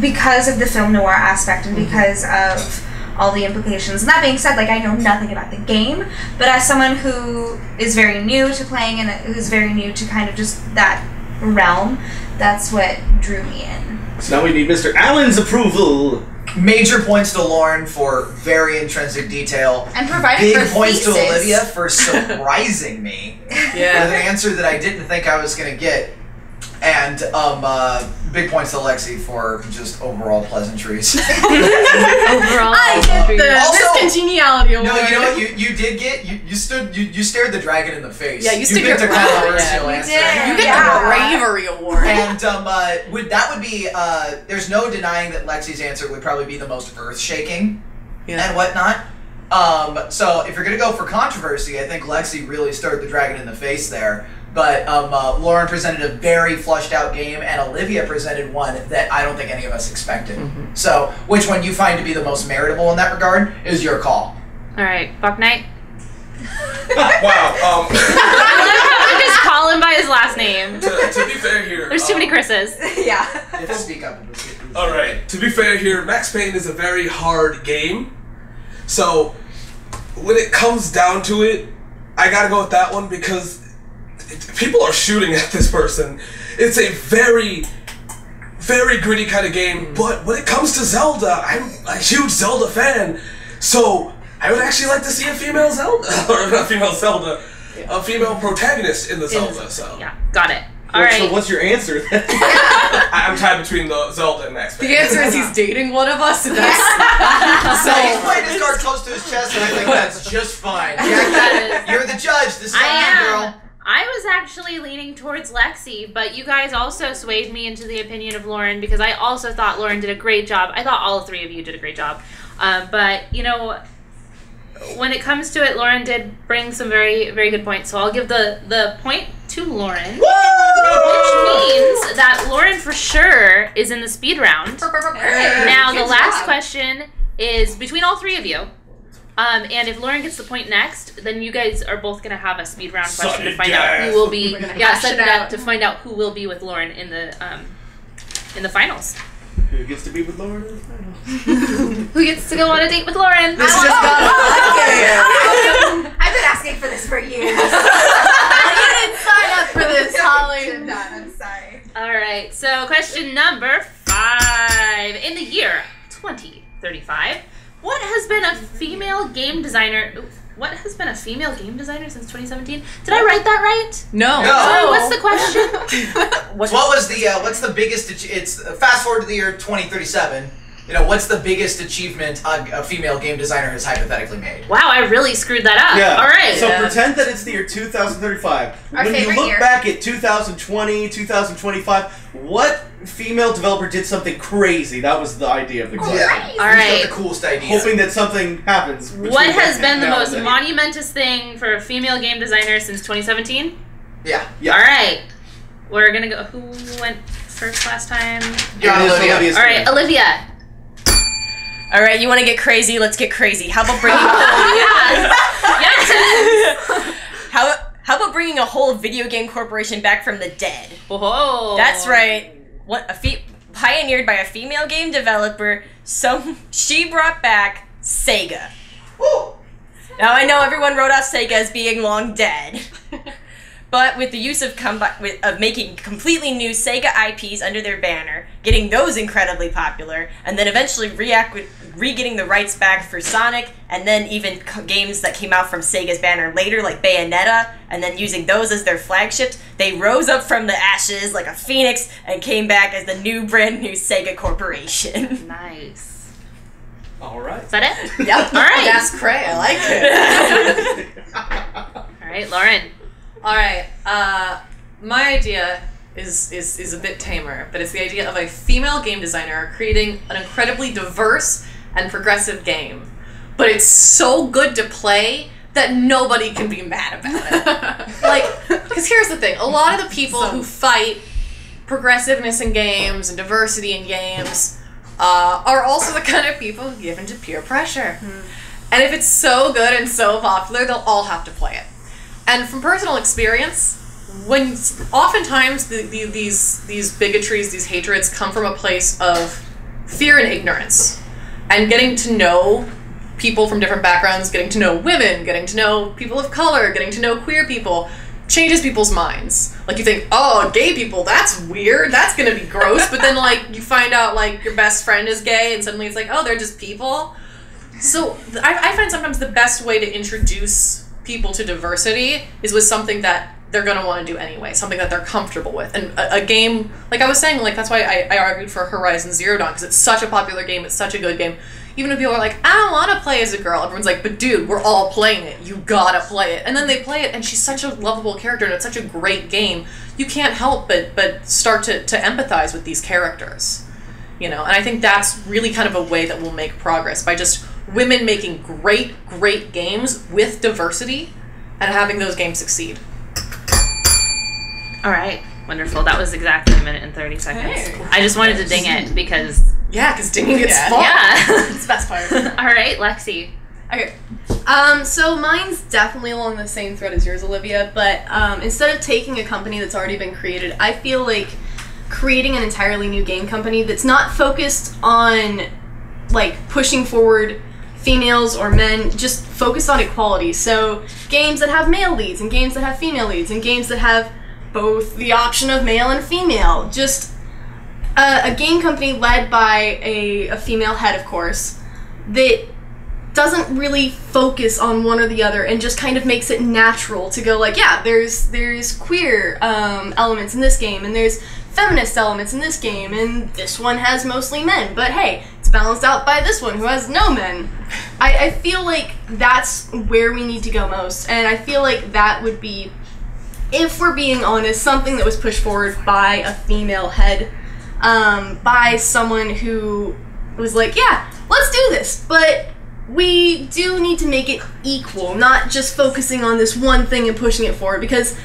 because of the film noir aspect and because of all the implications. And that being said, like, I know nothing about the game, but as someone who is very new to playing and who's very new to kind of just that realm, that's what drew me in. So now we need Mr. Allen's approval. Major points to Lauren for very intrinsic detail. And provided Big for points thesis. to Olivia for surprising me with an answer that I didn't think I was going to get. And big points to Lexi for just overall pleasantries. Overall, I get the Also- congeniality award. No, you know what you did get? You stared the dragon in the face. Yeah, you stood picked your a ground, controversial yeah. answer. did. You get Yeah. the bravery award. And would be there's no denying that Lexi's answer would probably be the most earth-shaking and whatnot. So if you're gonna go for controversy, I think Lexi really stared the dragon in the face there. But Lauren presented a very flushed out game, and Olivia presented one that I don't think any of us expected. So which one you find to be the most meritable in that regard is your call. All right, Buck Knight. Wow. I just call him by his last name. To be fair here, There's too many Chris's. Yeah. You have to speak up. all right. To be fair here, Max Payne is a very hard game. So when it comes down to it, I gotta go with that one because people are shooting at this person. It's a very, very gritty kind of game. But when it comes to Zelda, I'm a huge Zelda fan. So I would actually like to see a female Zelda, or not female Zelda, a female protagonist in the Zelda. So Yeah, got it. All right. So what's your answer then? I'm tied between the Zelda and Max Payne. The answer is he's dating one of us, and that's So he's playing his card close to his chest, and I think that's just fine. You're the judge. This is on you, girl. I was actually leaning towards Lexi, but you guys also swayed me into the opinion of Lauren because I also thought Lauren did a great job. I thought all three of you did a great job. But, you know, when it comes to it, Lauren did bring some very, very good points. So I'll give the point to Lauren, which means that Lauren for sure is in the speed round. Now, the last question is between all three of you. And if Lauren gets the point next, then you guys are both gonna have a speed round question to find out who will be. Yeah, sudden death to find out who will be with Lauren in the finals. Who gets to be with Lauren in the finals? Who gets to go on a date with Lauren? This just got I've been asking for this for years. You didn't sign up for this, Holly. I'm sorry. All right. So question number 5: in the year 2035, what has been a female game designer? What has been a female game designer since 2017? Did I write that right? no. Sorry, what's the question? What was the what's the biggest? It's fast forward to the year 2037. You know, what's the biggest achievement a female game designer has hypothetically made? Wow, I really screwed that up. Yeah. All right. So pretend that it's the year 2035. Our When you favorite look year. back at 2020, 2025, what female developer did something crazy? That was the idea of the question. Yeah. All right. The coolest idea. Hoping that something happens. between What has now been the and most then. monumentous thing for a female game designer since 2017? Yeah. Yeah. All right. We're going to go. Who went first last time? Yeah, It is Olivia. Olivia's All right, turn. Olivia. All right, you want to get crazy? Let's get crazy. How about bringing? Yes. How about bringing a whole video game corporation back from the dead? Whoa. That's right. Pioneered by a female game developer, so she brought back Sega. Now I know everyone wrote off Sega as being long dead, but with the use of making completely new Sega IPs under their banner, getting those incredibly popular, and then eventually re-getting the rights back for Sonic, and then even games that came out from Sega's banner later, like Bayonetta, and then using those as their flagships, they rose up from the ashes like a phoenix and came back as the new, brand new Sega Corporation. Nice. All right. Is that it? Yep. All right. That's cray. I like it. All right, Lauren. All right. My idea is a bit tamer, but it's the idea of a female game designer creating an incredibly diverse and progressive game. But it's so good to play that nobody can be mad about it. Like, because here's the thing: a lot of the people who fight progressiveness in games and diversity in games are also the kind of people given to peer pressure. And if it's so good and so popular, they'll all have to play it. And from personal experience, when oftentimes these bigotries, these hatreds come from a place of fear and ignorance. And getting to know people from different backgrounds, getting to know women, getting to know people of color, getting to know queer people, changes people's minds. Like, you think, oh, gay people, that's weird, that's gonna be gross, but then, like, you find out, like, your best friend is gay, and suddenly it's like, oh, they're just people. So, I find sometimes the best way to introduce people to diversity is with something that they're gonna want to do anyway, something that they're comfortable with. And a game, like I was saying, like, that's why I argued for Horizon Zero Dawn, because it's such a popular game, it's such a good game. Even if people are like, I don't want to play as a girl, everyone's like, but dude, we're all playing it. You gotta play it. And then they play it, and she's such a lovable character, and it's such a great game. You can't help but start to empathize with these characters. You know, and I think that's really kind of a way that we'll make progress, by just women making great, great games with diversity and having those games succeed. All right. Wonderful. That was exactly a minute and 30 seconds. Hey. I just wanted to ding it because... Yeah, because dinging it's fun. Yeah. It's the best part. All right, Lexi. Okay. So mine's definitely along the same thread as yours, Olivia, but instead of taking a company that's already been created, I feel like creating an entirely new game company that's not focused on, like, pushing forward females or men, just focused on equality. So games that have male leads, and games that have female leads, and games that have both the option of male and female. Just a game company led by a female head, of course, that doesn't really focus on one or the other, and just kind of makes it natural to go like, yeah, there's queer elements in this game, and there's feminist elements in this game, and this one has mostly men, but hey, it's balanced out by this one who has no men. I feel like that's where we need to go most, and I feel like that would be, if we're being honest, something that was pushed forward by a female head, by someone who was like, yeah, let's do this, but we do need to make it equal, not just focusing on this one thing and pushing it forward, because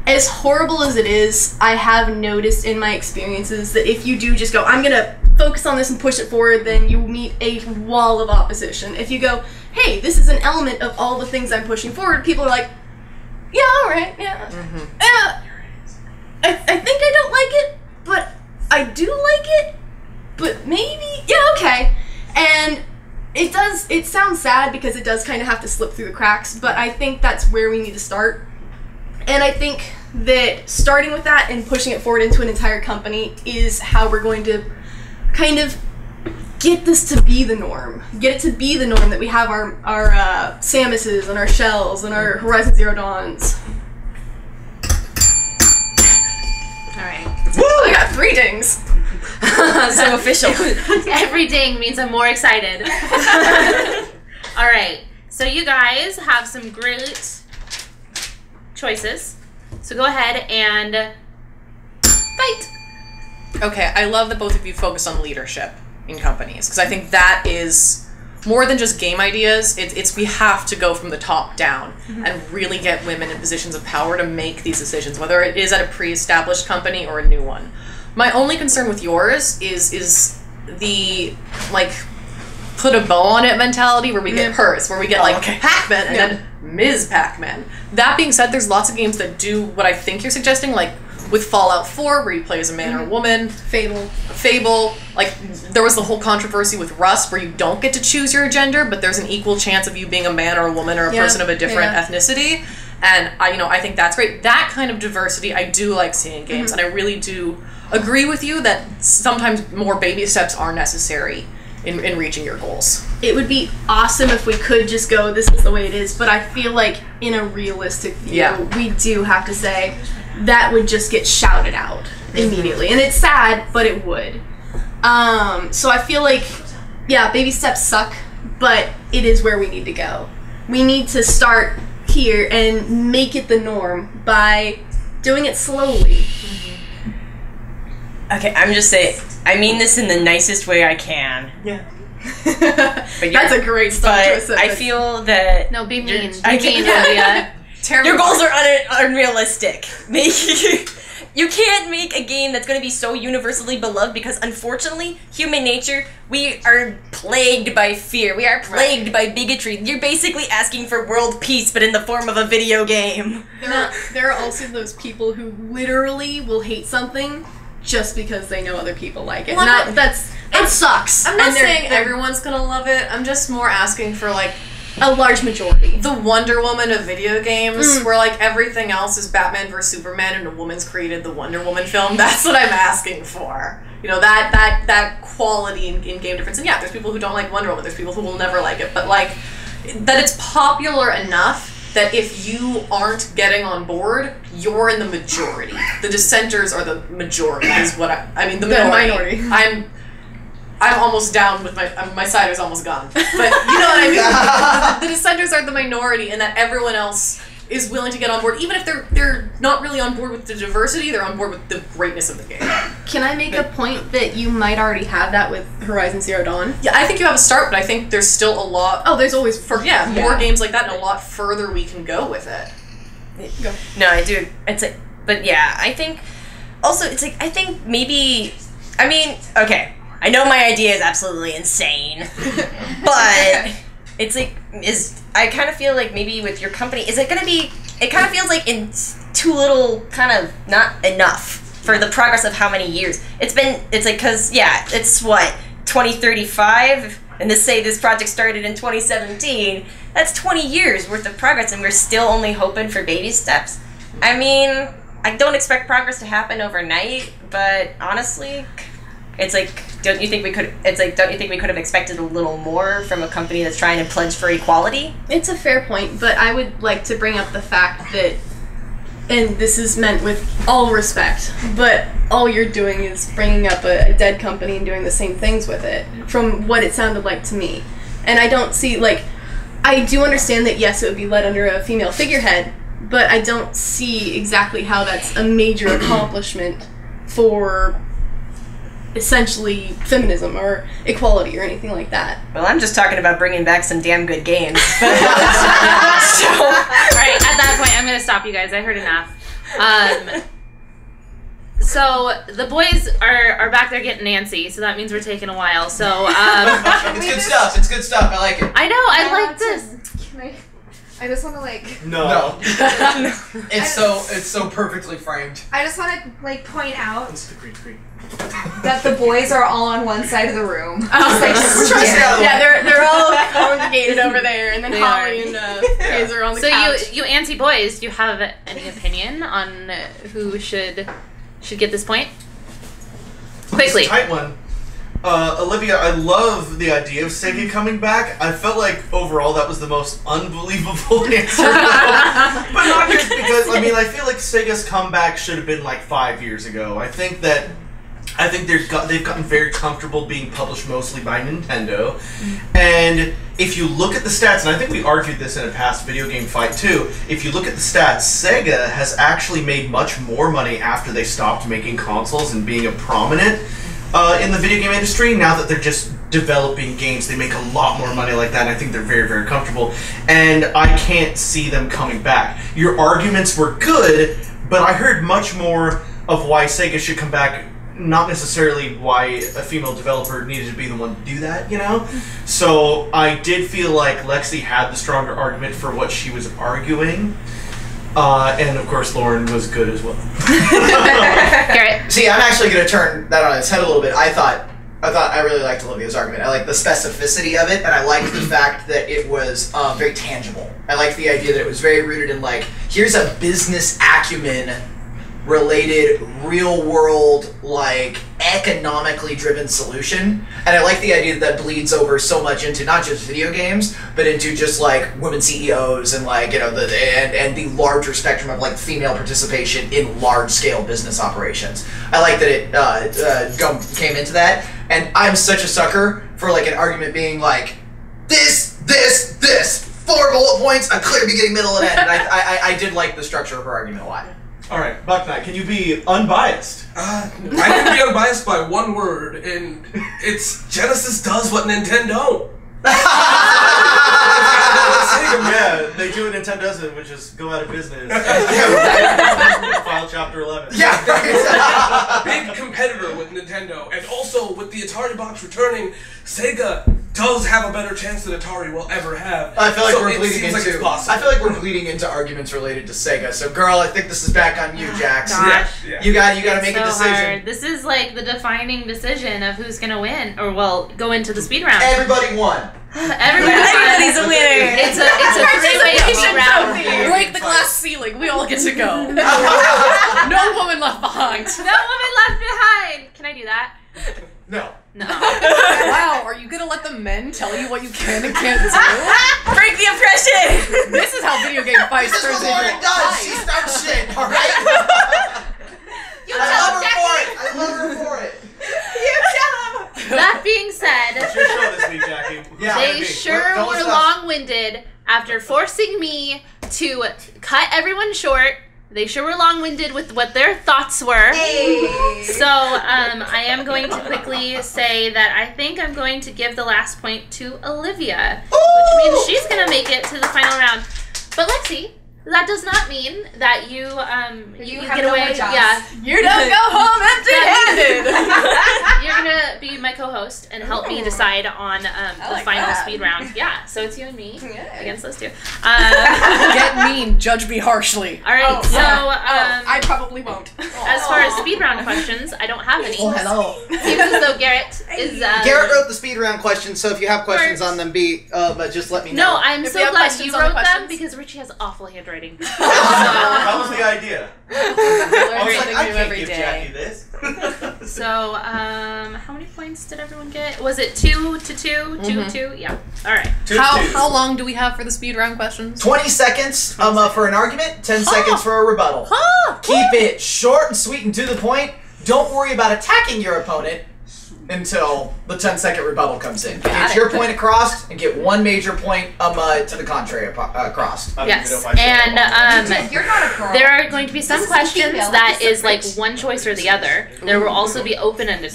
as horrible as it is, I have noticed in my experiences that if you do just go, I'm gonna focus on this and push it forward, then you meet a wall of opposition. If you go, hey, this is an element of all the things I'm pushing forward, people are like, yeah, alright, yeah. I think I don't like it, but I do like it, but maybe, yeah, okay. And it sounds sad because it does kind of have to slip through the cracks, but I think that's where we need to start. And I think that starting with that and pushing it forward into an entire company is how we're going to kind of get this to be the norm. Get it to be the norm that we have our Samuses and our Shells and our Horizon Zero Dawns. Alright. I got 3 dings. So official. Every ding means I'm more excited. Alright. So you guys have some great choices. So go ahead and fight. Okay, I love that both of you focus on leadership in companies, because I think that is more than just game ideas. It's we have to go from the top down and really get women in positions of power to make these decisions, whether it is at a pre-established company or a new one. My only concern with yours is the, like, put a bow on it mentality, where we get hers, where we get Pac-Man and then Ms. Pac-Man. That being said, there's lots of games that do what I think you're suggesting, like with Fallout 4, where you play as a man or a woman. Fable. Like, there was the whole controversy with Rust, where you don't get to choose your gender, but there's an equal chance of you being a man or a woman or a person of a different ethnicity. And I think that's great. That kind of diversity I do like seeing in games, and I really do agree with you that sometimes more baby steps are necessary in reaching your goals. It would be awesome if we could just go, this is the way it is, but I feel like in a realistic view, we do have to say that would just get shouted out immediately. And it's sad, but it would. So I feel like, yeah, baby steps suck, but it is where we need to go. We need to start here and make it the norm by doing it slowly. Okay, I'm just saying, I mean this in the nicest way I can. Yeah. But That's a great start to a I feel that... No, be mean. I Be mean, can't- Olivia. Your goals are unrealistic. You can't make a game that's going to be so universally beloved, because unfortunately, human nature, we are plagued by fear. We are plagued by bigotry. You're basically asking for world peace, but in the form of a video game. There are also those people who literally will hate something just because they know other people like it. Well, It sucks. I'm not And they're- saying they're everyone's gonna love it. I'm just more asking for like a large majority. the Wonder Woman of video games, where like everything else is Batman vs Superman, and a woman's created the Wonder Woman film. That's what I'm asking for. You know, that quality in game difference. And yeah, there's people who don't like Wonder Woman. There's people who will never like it. But like that, it's popular enough that if you aren't getting on board, you're in the majority. The dissenters are the majority. Is what I mean. The minority. I'm almost down with my cider's almost gone. But you know what I mean? The dissenters are the minority, and that everyone else is willing to get on board, even if they're not really on board with the diversity, they're on board with the greatness of the game. Can I make a point that you might already have that with Horizon Zero Dawn? Yeah, I think you have a start, but I think there's still a lot. Oh, there's always more games like that, and a lot further we can go with it. Go. No, I do. It's like, but yeah, I think also it's like I think maybe I mean okay. I know my idea is absolutely insane, but it's like I kind of feel like maybe with your company, is it going to be? It kind of feels like it's too little, kind of not enough for the progress of how many years it's been. It's like because yeah, it's what 2035, and this project started in 2017. That's 20 years worth of progress, and we're still only hoping for baby steps. I mean, I don't expect progress to happen overnight, but honestly, it's like, don't you think we could have expected a little more from a company that's trying to pledge for equality? It's a fair point, but I would like to bring up the fact that, and this is meant with all respect, but all you're doing is bringing up a dead company and doing the same things with it, from what it sounded like to me. And I don't see, like, I do understand that, yes, it would be led under a female figurehead, but I don't see exactly how that's a major accomplishment for essentially feminism or equality or anything like that. Well, I'm just talking about bringing back some damn good games. All right, at that point, I'm going to stop you guys. I heard enough. So the boys are back there getting Nancy, so that means we're taking a while. So it's good stuff. It's good stuff. I like it. I know. I like this. I just want to like. No. It's so perfectly framed. I just want to like point out It's the green. that the boys are all on one side of the room. Oh, Like, We're trying to stay out of the way. yeah, they're all congregated over there, and then They Holly and Hayes are on the So couch. you anti boys, do you have any opinion on who should get this point? Quickly. It's a tight one. Olivia, I love the idea of Sega coming back. I felt like overall that was the most unbelievable answer. But not just because, I mean, I feel like Sega's comeback should have been like 5 years ago. I think they've gotten very comfortable being published mostly by Nintendo. And if you look at the stats, and I think we argued this in a past video game fight too, if you look at the stats, Sega has actually made much more money after they stopped making consoles and being a prominent in the video game industry. Now that they're just developing games, they make a lot more money like that, and I think they're very, very comfortable. And I can't see them coming back. Your arguments were good, but I heard much more of why Sega should come back, not necessarily why a female developer needed to be the one to do that, you know? So I did feel like Lexi had the stronger argument for what she was arguing. And of course, Lauren was good as well. Garrett. See, I'm actually going to turn that on its head a little bit. I really liked Olivia's argument. I like the specificity of it, and I liked the fact that it was very tangible. I liked the idea that it was very rooted in, like, here's a business acumen related, real world, like, economically driven solution. And I like the idea that bleeds over so much into not just video games, but into just like women CEOs and like, you know, and the larger spectrum of like female participation in large scale business operations. I like that it came into that. And I'm such a sucker for like an argument being like, this, 4 bullet points, a clear beginning, middle, and end. And I did like the structure of her argument a lot. All right, Buck Knight, can you be unbiased? I can be unbiased by one word, and it's Genesis does what Nintendo don't. Yeah, they do what Nintendo doesn't, which is go out of business. File Chapter 11. Yeah, big competitor with Nintendo, and also with the Atari box returning, Sega does have a better chance than Atari will ever have. I feel like So we're it bleeding seems into. like it's possible. I feel like we're bleeding into arguments related to Sega. So, girl, I think this is back on you, Jax. Gosh. Yeah. You got to make so a decision. hard. This is like the defining decision of who's gonna win, or well, go into the speed round. Everybody won. Everybody's a winner. It's a three-way speed round. Break the glass ceiling. We all get to go. No woman left behind. No woman left behind. Can I do that? No. No. Wow, are you gonna let the men tell you what you can and can't do? Break the oppression. This is how video game fights This is turns what Lauren into does. She starts shit, alright? I love her for it. That being said, It's your show this week, Jackie. Yeah. they sure Don't were stop. long-winded after forcing me to cut everyone short. They sure were long-winded with what their thoughts were. So I am going to quickly say that I think I'm going to give the last point to Olivia, which means she's going to make it to the final round. But Lexi, that does not mean that you have get no away. more jobs. Yeah, You don't go home empty-handed. you're gonna be my co-host and help me decide on the like final that. speed round. Yeah, so it's you and me against those two. Get mean, judge me harshly. All right, so I probably won't. as far as speed round questions, I don't have any. Oh, hello. Seems as though Garrett is. Garrett wrote the speed round questions, so if you have questions on them, just let me know. No, I'm If so you have glad questions you on the wrote them questions. because Richie has awful handwriting. That was the idea. Learn I was something like, I new can't every give day. Jackie this. So, how many points did everyone get? Was it 2 to 2? 2 2? Yeah. All right. How long do we have for the speed round questions? 20 seconds for an argument, 10 seconds for a rebuttal. Keep it short and sweet and to the point. Don't worry about attacking your opponent until the 10-second rebuttal comes in. Get your point across and get one major point to the contrary across. Yes. And You're not a girl. there are going to be some This is questions female, that this is is like rich. one choice or the other. There will also be open-ended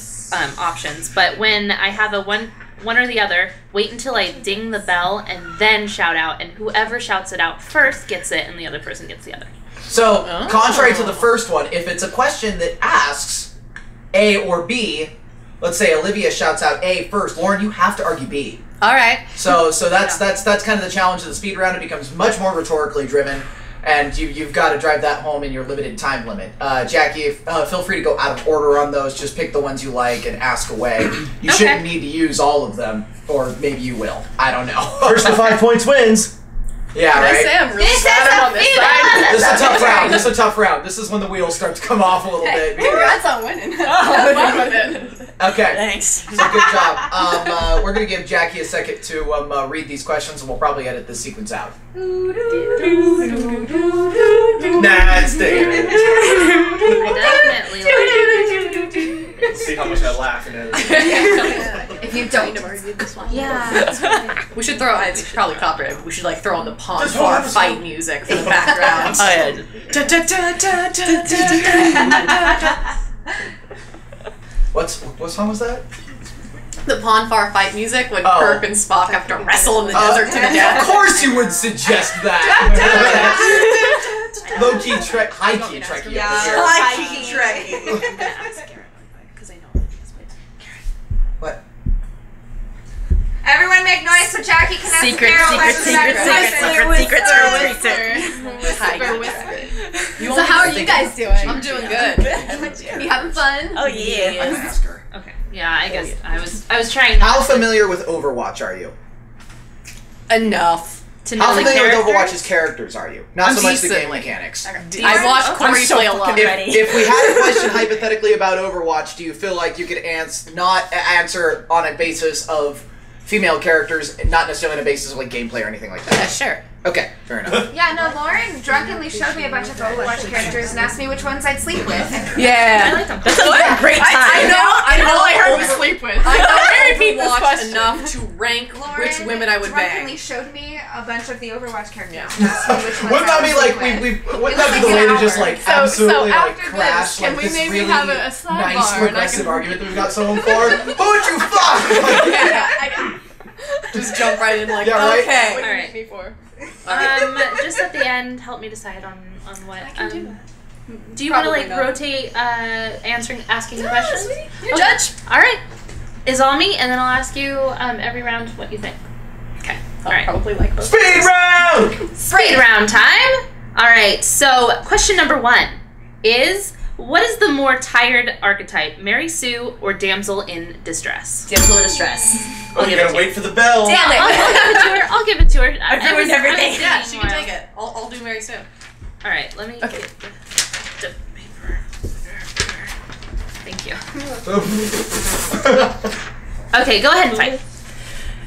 options, but when I have a one or the other, wait until I ding the bell and then shout out, and whoever shouts it out first gets it, and the other person gets the other. So, contrary to the first one, if it's a question that asks A or B, let's say Olivia shouts out A first, Lauren, you have to argue B. All right. So that's kind of the challenge of the speed round. It becomes much more rhetorically driven, and you've got to drive that home in your limited time limit. Jackie, feel free to go out of order on those. Just pick the ones you like and ask away. You shouldn't need to use all of them, or maybe you will. I don't know. First to 5 points wins. Yeah, Can I right. say I'm really glad I'm on this side? This is a tough round. This is a tough round. This is when the wheels start to come off a little bit. Congrats on winning. Have fun with it. Okay. Thanks. So good job. We're gonna give Jackie a second to read these questions, and we'll probably edit this sequence out. Nah, it's there. Definitely. Let's see how much I laugh and everything. If you don't. Yeah. We should throw, it's probably copyright, but we should like throw on the Pawn Far fight music for the background. Oh yeah. What song was that? The Pawn Far fight music when Oh. Kirk and Spock have to wrestle in the desert to the Of death. course you would suggest that. Low key Trek, high key Trekkie. High-key Trekkie. Because I know. What? Everyone make noise so Jackie can ask Secret, Carol So how are you guys doing? I'm doing good. You having fun? Oh yeah. Ask her. Okay. Yeah, I guess I was trying. How not to- familiar with Overwatch are you? Enough. to know How the familiar with characters? Overwatch's characters are you? Not I'm so much the game decently. mechanics. I watched Corey play a lot. If we had a question hypothetically about Overwatch, do you feel like you could not answer on a basis of female characters, and not necessarily on a basis of like gameplay or anything like Yeah, that? sure. Okay, fair enough. Yeah, no, Lauren drunkenly showed me a bunch of Overwatch characters and asked me which ones I'd sleep with. Yeah. I like them. That's a great time. I know I heard to sleep with. I know repeat this Overwatch question. enough to rank Lauren which women I would drunkenly bang. showed me a bunch of the Overwatch characters. Yeah. And asked me which ones Wouldn't I that be would like sleep with. wouldn't that be the like way an to just hour. like So absolutely like after crash this, can like we this maybe really have a sidebar nice and I progressive can- argument that we've got someone for? Who would you fuck? Like, Yeah, just jump right in like, Yeah, right? okay. What do you Alright. need me for? Just at the end, help me decide on what. I can do that. Do you want to Probably like not. rotate asking the questions? You're judge. All right. is all me, and then I'll ask you every round what you think. Okay. All right. Probably like both. Speed round! Speed round time. All right. So question number 1 is, what is the more tired archetype, Mary Sue or damsel in distress? Damsel in distress. Oh, you gotta wait for the bell. Damn it! I'll give it to her. I've ruined everything. Yeah, she can take it. I'll do Mary Sue. All right, let me get the paper. Thank you. Okay, go ahead and fight.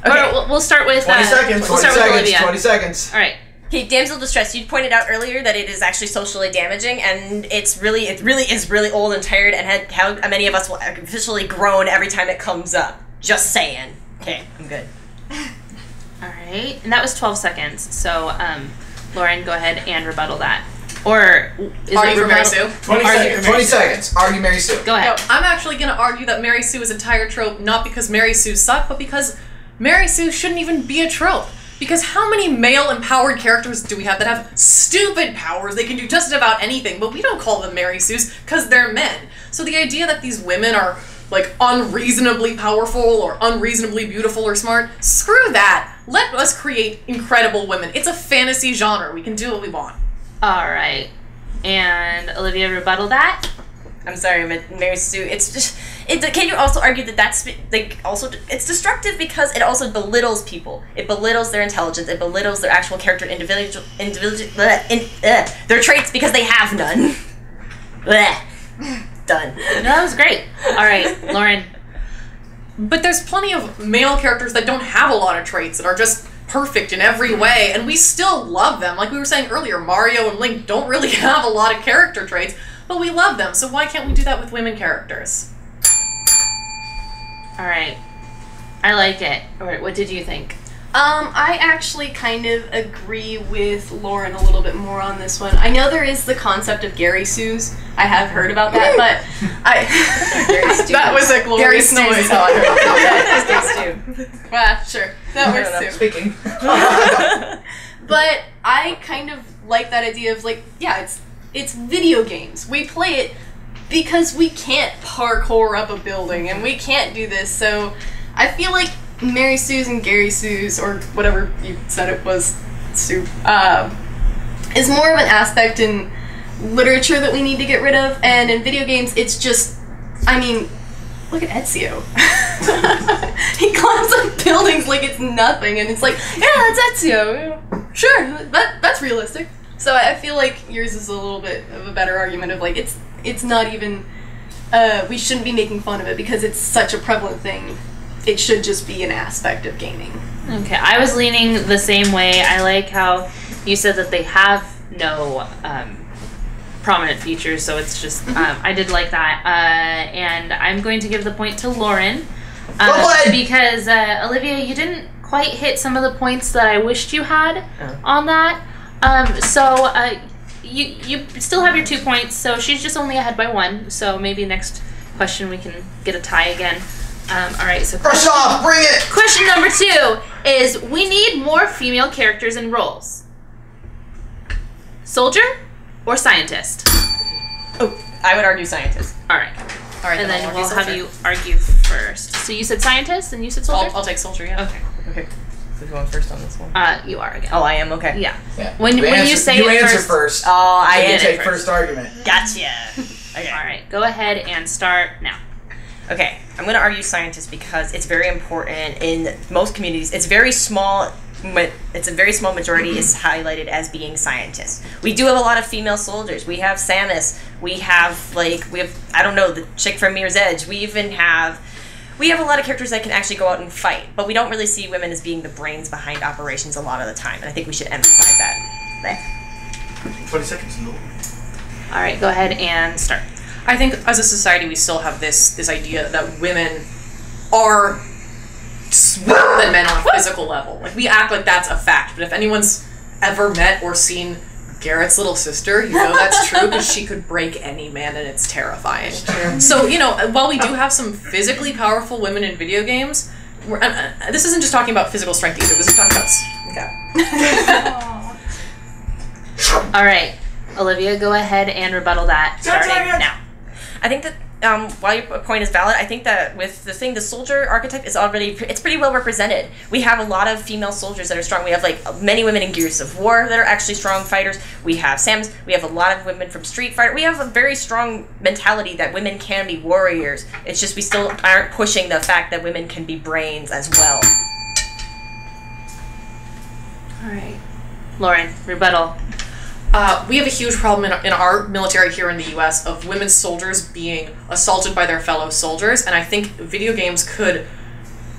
Okay. Or we'll start with 20 seconds. We'll 20 start with seconds. Olivia. 20 seconds. All right. Okay, damsel in distress. You pointed out earlier that it is actually socially damaging, and it really is really old and tired, and how many of us will officially groan every time it comes up. Just saying. Okay, I'm good. All right, and that was 12 seconds. So, Lauren, go ahead and rebuttal that. Or is Argue it for Mary rebuttal? Sue. 20 seconds. 20 seconds. Argue Mary Sue. Go ahead. No, I'm actually going to argue that Mary Sue is a tired trope, not because Mary Sue sucked, but because Mary Sue shouldn't even be a trope. Because how many male-empowered characters do we have that have stupid powers? They can do just about anything, but we don't call them Mary Sues because they're men. So the idea that these women are, like, unreasonably powerful or unreasonably beautiful or smart, screw that. Let us create incredible women. It's a fantasy genre. We can do what we want. All right. And Olivia, rebuttal that? I'm sorry, but Mary Sue, it's just... can you also argue that that's, like, also... It's destructive because it also belittles people. It belittles their intelligence. It belittles their actual character their traits because they have none. Done. No, that was great. All right, Lauren. But there's plenty of male characters that don't have a lot of traits and are just perfect in every way, and we still love them. Like we were saying earlier, Mario and Link don't really have a lot of character traits, but we love them, so why can't we do that with women characters? All right. I like it. All right, what did you think? I actually kind of agree with Lauren a little bit more on this one. I know there is the concept of Gary Sues. I have heard about that, but that was a glorious noise. Well, sure. That works too. Speaking. But I kind of like that idea of, like, yeah, it's video games. We play it because we can't parkour up a building and we can't do this. So I feel like Mary Sue's and Gary Sue's, or whatever you said it was, Sue, is more of an aspect in literature that we need to get rid of, and in video games it's just, I mean, look at Ezio. He climbs up buildings like it's nothing, and it's like, yeah, that's Ezio. Sure, that's realistic. So I feel like yours is a little bit of a better argument of, like, it's not even, we shouldn't be making fun of it because it's such a prevalent thing. It should just be an aspect of gaming. Okay, I was leaning the same way. I like how you said that they have no prominent features, so it's just, I did like that. And I'm going to give the point to Lauren. Because, Olivia, you didn't quite hit some of the points that I wished you had on that. You still have your 2 points, so she's just only ahead by 1, so maybe next question we can get a tie again. All right, so Brush off, bring it! Question number 2 is, we need more female characters and roles. Soldier or scientist? Oh, I would argue scientist. All right. All right, And then I'll we'll argue have you argue first. So you said scientist and you said soldier? I'll take soldier, yeah. Okay. So going first on this one? You are again. Oh, I am? Okay. Yeah. Yeah. When you say you it answer first. first. Oh, I You am. take first argument. Gotcha. Okay. All right, go ahead and start now. Okay, I'm going to argue scientist because it's very important in most communities. It's very small. It's a very small majority is highlighted as being scientists. We do have a lot of female soldiers. We have Samus. We have I don't know, the chick from Mirror's Edge. We have a lot of characters that can actually go out and fight, but we don't really see women as being the brains behind operations a lot of the time, and I think we should emphasize that. 20 seconds. No. All right, go ahead and start. I think as a society we still have this idea that women are sweeter than men on a physical level. Like, we act like that's a fact, but if anyone's ever met or seen Garrett's little sister, you know that's true, because she could break any man, and it's terrifying. So, you know, while we do have some physically powerful women in video games, this isn't just talking about physical strength either, this is talking about... Okay. All right, Olivia, go ahead and rebuttal that starting now. I think that while your point is valid, I think that with the soldier archetype is it's pretty well represented. We have a lot of female soldiers that are strong. We have like many women in Gears of War that are actually strong fighters. We have Samus. We have a lot of women from Street Fighter. We have a very strong mentality that women can be warriors. It's just we still aren't pushing the fact that women can be brains as well. All right, Lauren, rebuttal. We have a huge problem in our military here in the U.S. of women soldiers being assaulted by their fellow soldiers, and I think video games could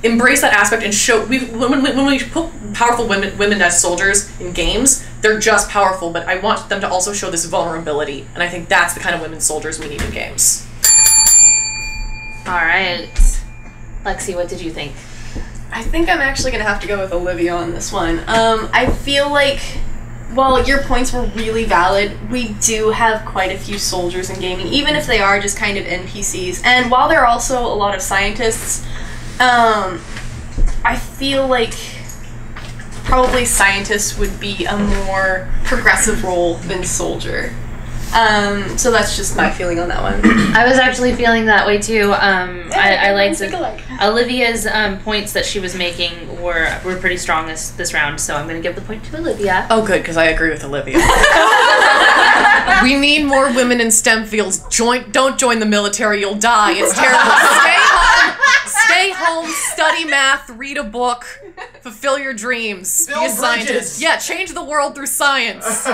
embrace that aspect and show when we put powerful women as soldiers in games, they're just powerful, but I want them to also show this vulnerability, and I think that's the kind of women soldiers we need in games. All right, Lexi, what did you think? I think I'm actually gonna have to go with Olivia on this one. I feel like, while your points were really valid, we do have quite a few soldiers in gaming, even if they are just kind of NPCs. And while there are also a lot of scientists, I feel like probably scientists would be a more progressive role than soldier. So that's just my feeling on that one. I was actually feeling that way too. I liked Olivia's points that she was making were pretty strong this round, so I'm going to give the point to Olivia. Oh, good, because I agree with Olivia. We need more women in STEM fields. Don't join the military, you'll die. It's terrible. Stay home, study math, read a book, fulfill your dreams, be a scientist. Yeah, change the world through science.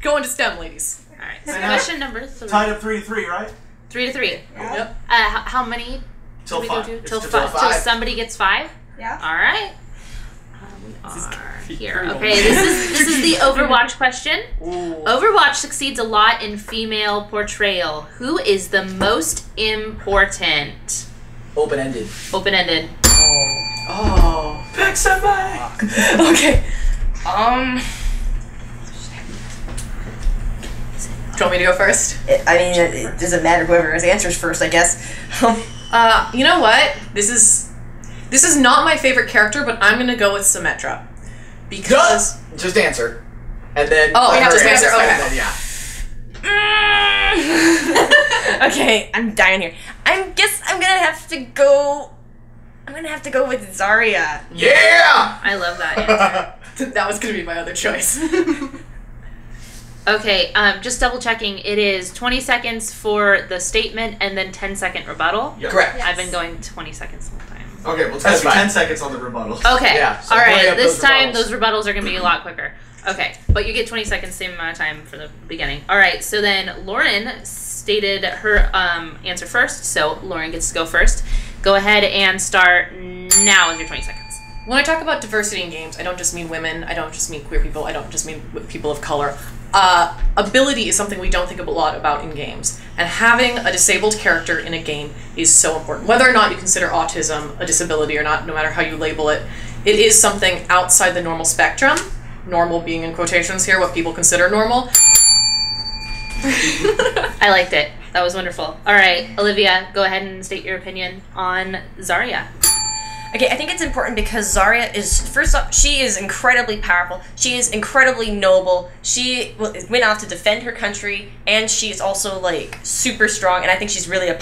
Go into STEM, ladies. All right. So question number 3. Tied up 3-3, right? 3-3. Yeah. Yep. How many? Till do we 5. Go to? It's Till till 5. 5. Till somebody gets 5. Yeah. All right. We are here. Okay. This is the Overwatch question. Ooh. Overwatch succeeds a lot in female portrayal. Who is the most important? Open-ended. Open-ended. Oh. Pick somebody. Okay. Do you want me to go first? It doesn't matter whoever answers first, I guess. You know what? This is not my favorite character, but I'm gonna go with Symmetra. Because... Just answer. And then... Oh, yeah, just answer. Okay. Then, yeah. Okay, I'm dying here. I'm gonna have to go with Zarya. Yeah! I love that answer. That was gonna be my other choice. Okay, just double checking. It is 20 seconds for the statement and then 10-second rebuttal. Yep. Correct. I've been going 20 seconds the whole time. Okay, well, that's 10 seconds on the rebuttal. Okay. Yeah, so all right. bring up This those time, rebuttals. those rebuttals are going to be a lot quicker. Okay, but you get 20 seconds, same amount of time for the beginning. All right. So then, Lauren stated her answer first, so Lauren gets to go first. Go ahead and start now with your 20 seconds. When I talk about diversity in games, I don't just mean women, I don't just mean queer people, I don't just mean people of color. Ability is something we don't think a lot about in games, and having a disabled character in a game is so important. Whether or not you consider autism a disability or not, no matter how you label it, it is something outside the normal spectrum, normal being in quotations here, what people consider normal. I liked it. That was wonderful. All right, Olivia, go ahead and state your opinion on Zarya. Okay, I think it's important because Zarya is, first off, she is incredibly powerful. She is incredibly noble. She went out to defend her country, and she is also, like, super strong, and I think she's really a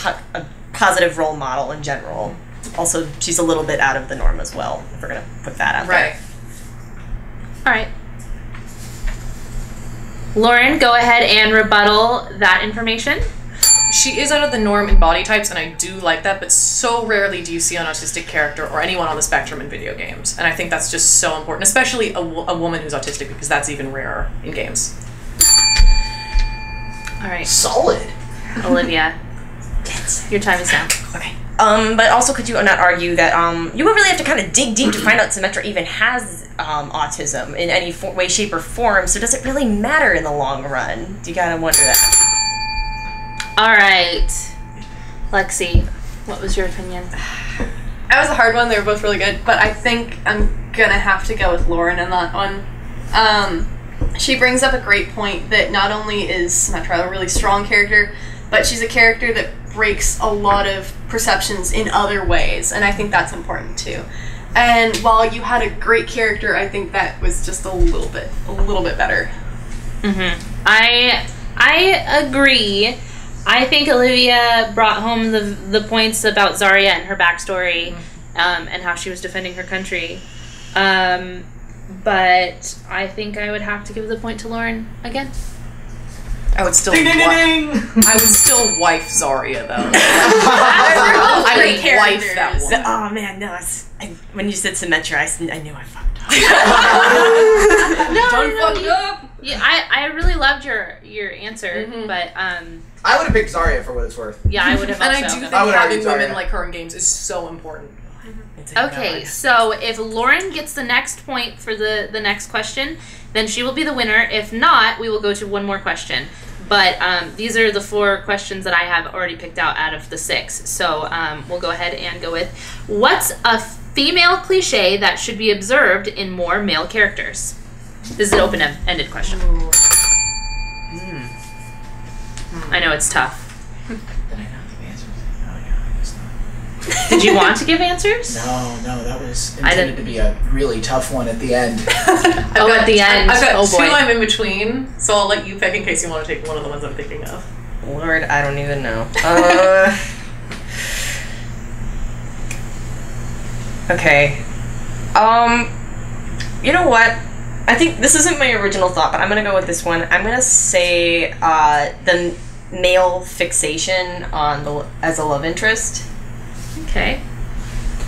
positive role model in general. Also, she's a little bit out of the norm as well, if we're going to put that out there. All right. Lauren, go ahead and rebuttal that information. She is out of the norm in body types, and I do like that, but so rarely do you see an autistic character or anyone on the spectrum in video games. And I think that's just so important, especially a woman who's autistic, because that's even rarer in games. All right. Solid. Olivia, your time is now. Okay. But also, could you not argue that you would really have to kind of dig deep to find out Symmetra even has autism in any way, shape, or form, so does it really matter in the long run? Do you kind of wonder that? All right, Lexi, what was your opinion? That was a hard one. They were both really good, but I think I'm gonna have to go with Lauren in that one. She brings up a great point that not only is Symmetra a really strong character, but she's a character that breaks a lot of perceptions in other ways, and I think that's important too. And while you had a great character, I think that was just a little bit better. I agree. I think Olivia brought home the points about Zarya and her backstory, and how she was defending her country. But I think I would have to give the point to Lauren again. I would still Ding, ding, ding, ding. I would still wife Zarya though. I would wife that woman. Oh man, no! When you said Symmetra, I knew I fucked up. No. Yeah, I really loved your answer, but I would have picked Zarya for what it's worth. yeah, I would have. And Also. I do think I would having argue women Zarya. like her in games is so important. Okay, so if Lauren gets the next point for the next question, then she will be the winner. If not, we will go to one more question. But these are the 4 questions that I have already picked out of the 6. So we'll go ahead and go with, what's a female cliche that should be observed in more male characters? This is an open-ended question. I know it's tough. Did you want to give answers? No, that was intended to be a really tough one at the end. At the end. I've got Oh 2 boy. I'm in between, so I'll let you pick in case you want to take one of the ones I'm thinking of. Lord, I don't even know. Okay. You know what? I think this isn't my original thought, but I'm gonna go with this one. I'm gonna say the male fixation on as a love interest. Okay.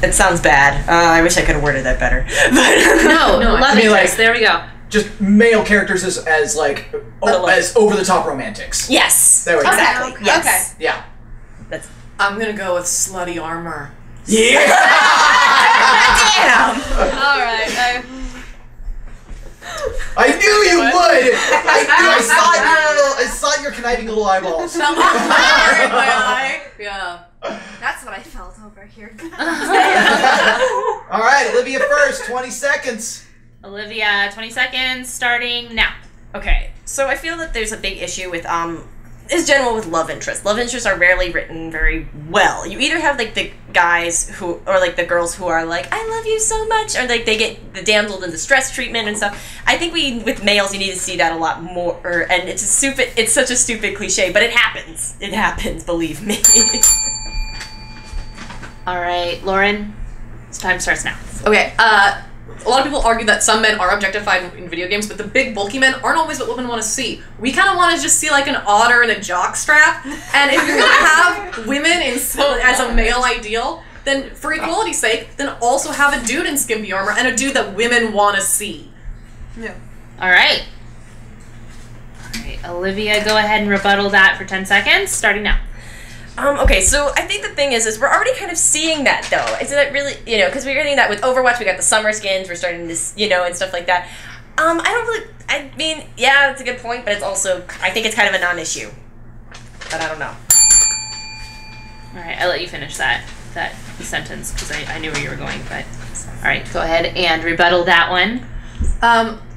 It sounds bad. I wish I could have worded that better. No, love mean, interest. like- There we go. Just male characters as as over the top romantics. Yes. There we go. Exactly. Okay. Yes. Yeah. I'm gonna go with slutty armor. Yeah. Damn. Alright. I knew you would. I saw your conniving little eyeballs. Yeah. That's what I felt over here. All right, Olivia first. 20 seconds. Olivia, 20 seconds, starting now. Okay, so I feel that there's a big issue with is general with love interests. Love interests are rarely written very well. You either have like the guys who, or like the girls who are like, I love you so much, or like they get the damsel in distress treatment and stuff. I think with males you need to see that a lot more, and it's such a stupid cliche, but it happens. It happens, believe me. All right, Lauren, time starts now. Okay, a lot of people argue that some men are objectified in video games, but the big, bulky men aren't always what women want to see. We kind of want to just see like an otter and a jockstrap. And if you're going to have women as a male ideal, then for equality's sake, then also have a dude in skimpy armor and a dude that women want to see. Yeah. All right. Olivia, go ahead and rebuttal that for 10 seconds, starting now. Okay, so I think the thing is we're already kind of seeing that, though. Isn't it really, because we're getting that with Overwatch, we got the summer skins, we're starting this, and stuff like that. I mean, yeah, that's a good point, but it's also, I think it's kind of a non-issue. But I don't know. All right, I'll let you finish that sentence, because I knew where you were going, but... All right, go ahead and rebuttal that one.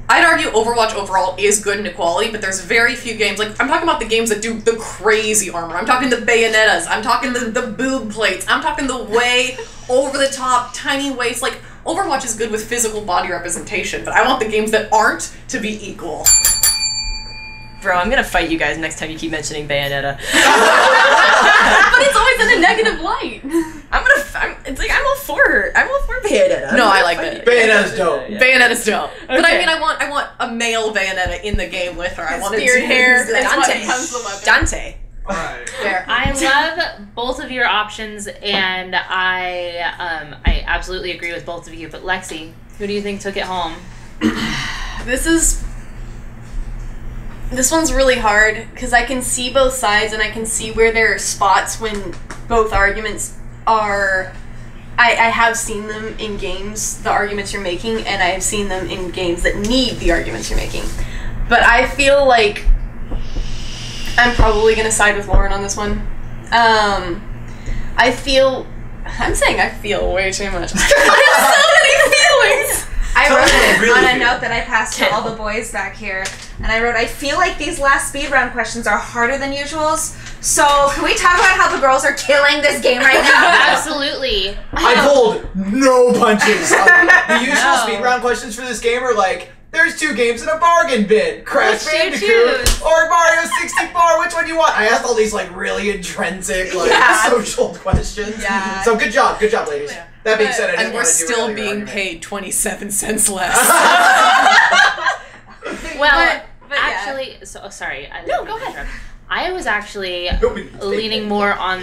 I'd argue Overwatch overall is good in equality, but there's very few games, like, I'm talking about the games that do the crazy armor. I'm talking the Bayonettas. I'm talking the boob plates. I'm talking the way over-the-top, tiny waist. Like, Overwatch is good with physical body representation, but I want the games that aren't to be equal. Bro, I'm gonna fight you guys next time you keep mentioning Bayonetta. But it's always in a negative light. I'm all for her. I'm all for Bayonetta. No, I like it. Bayonetta's dope. Yeah. Bayonetta's dope. But I Okay. mean, I want a male Bayonetta in the game with her. I want Beard hair. Dante. That's what becomes the weapon. Dante. Alright. Fair. I love both of your options, and I absolutely agree with both of you. But Lexi, who do you think took it home? This one's really hard because I can see both sides and I can see where there are spots when both arguments are. I have seen them in games, the arguments you're making, and I have seen them in games that need the arguments you're making. But I feel like I'm probably going to side with Lauren on this one. I'm saying I feel way too much. I have so many feelings! I wrote it really on a do. note that I passed to all the boys back here, and I wrote, I feel like these last speed round questions are harder than usuals, so can we talk about how the girls are killing this game right now? Absolutely. I pulled no punches. The usual No. speed round questions for this game are like, There's 2 games in a bargain bin. Crash Which do you Bandicoot choose? or Mario 64. Which one do you want? I asked all these like really intrinsic, like social questions. Yeah. So good job, ladies. Yeah. That being said, I didn't And we're want to do still earlier being argument. paid 27 cents less. Well, But actually, so sorry. No, go ahead. I was actually Nobody's leaning more on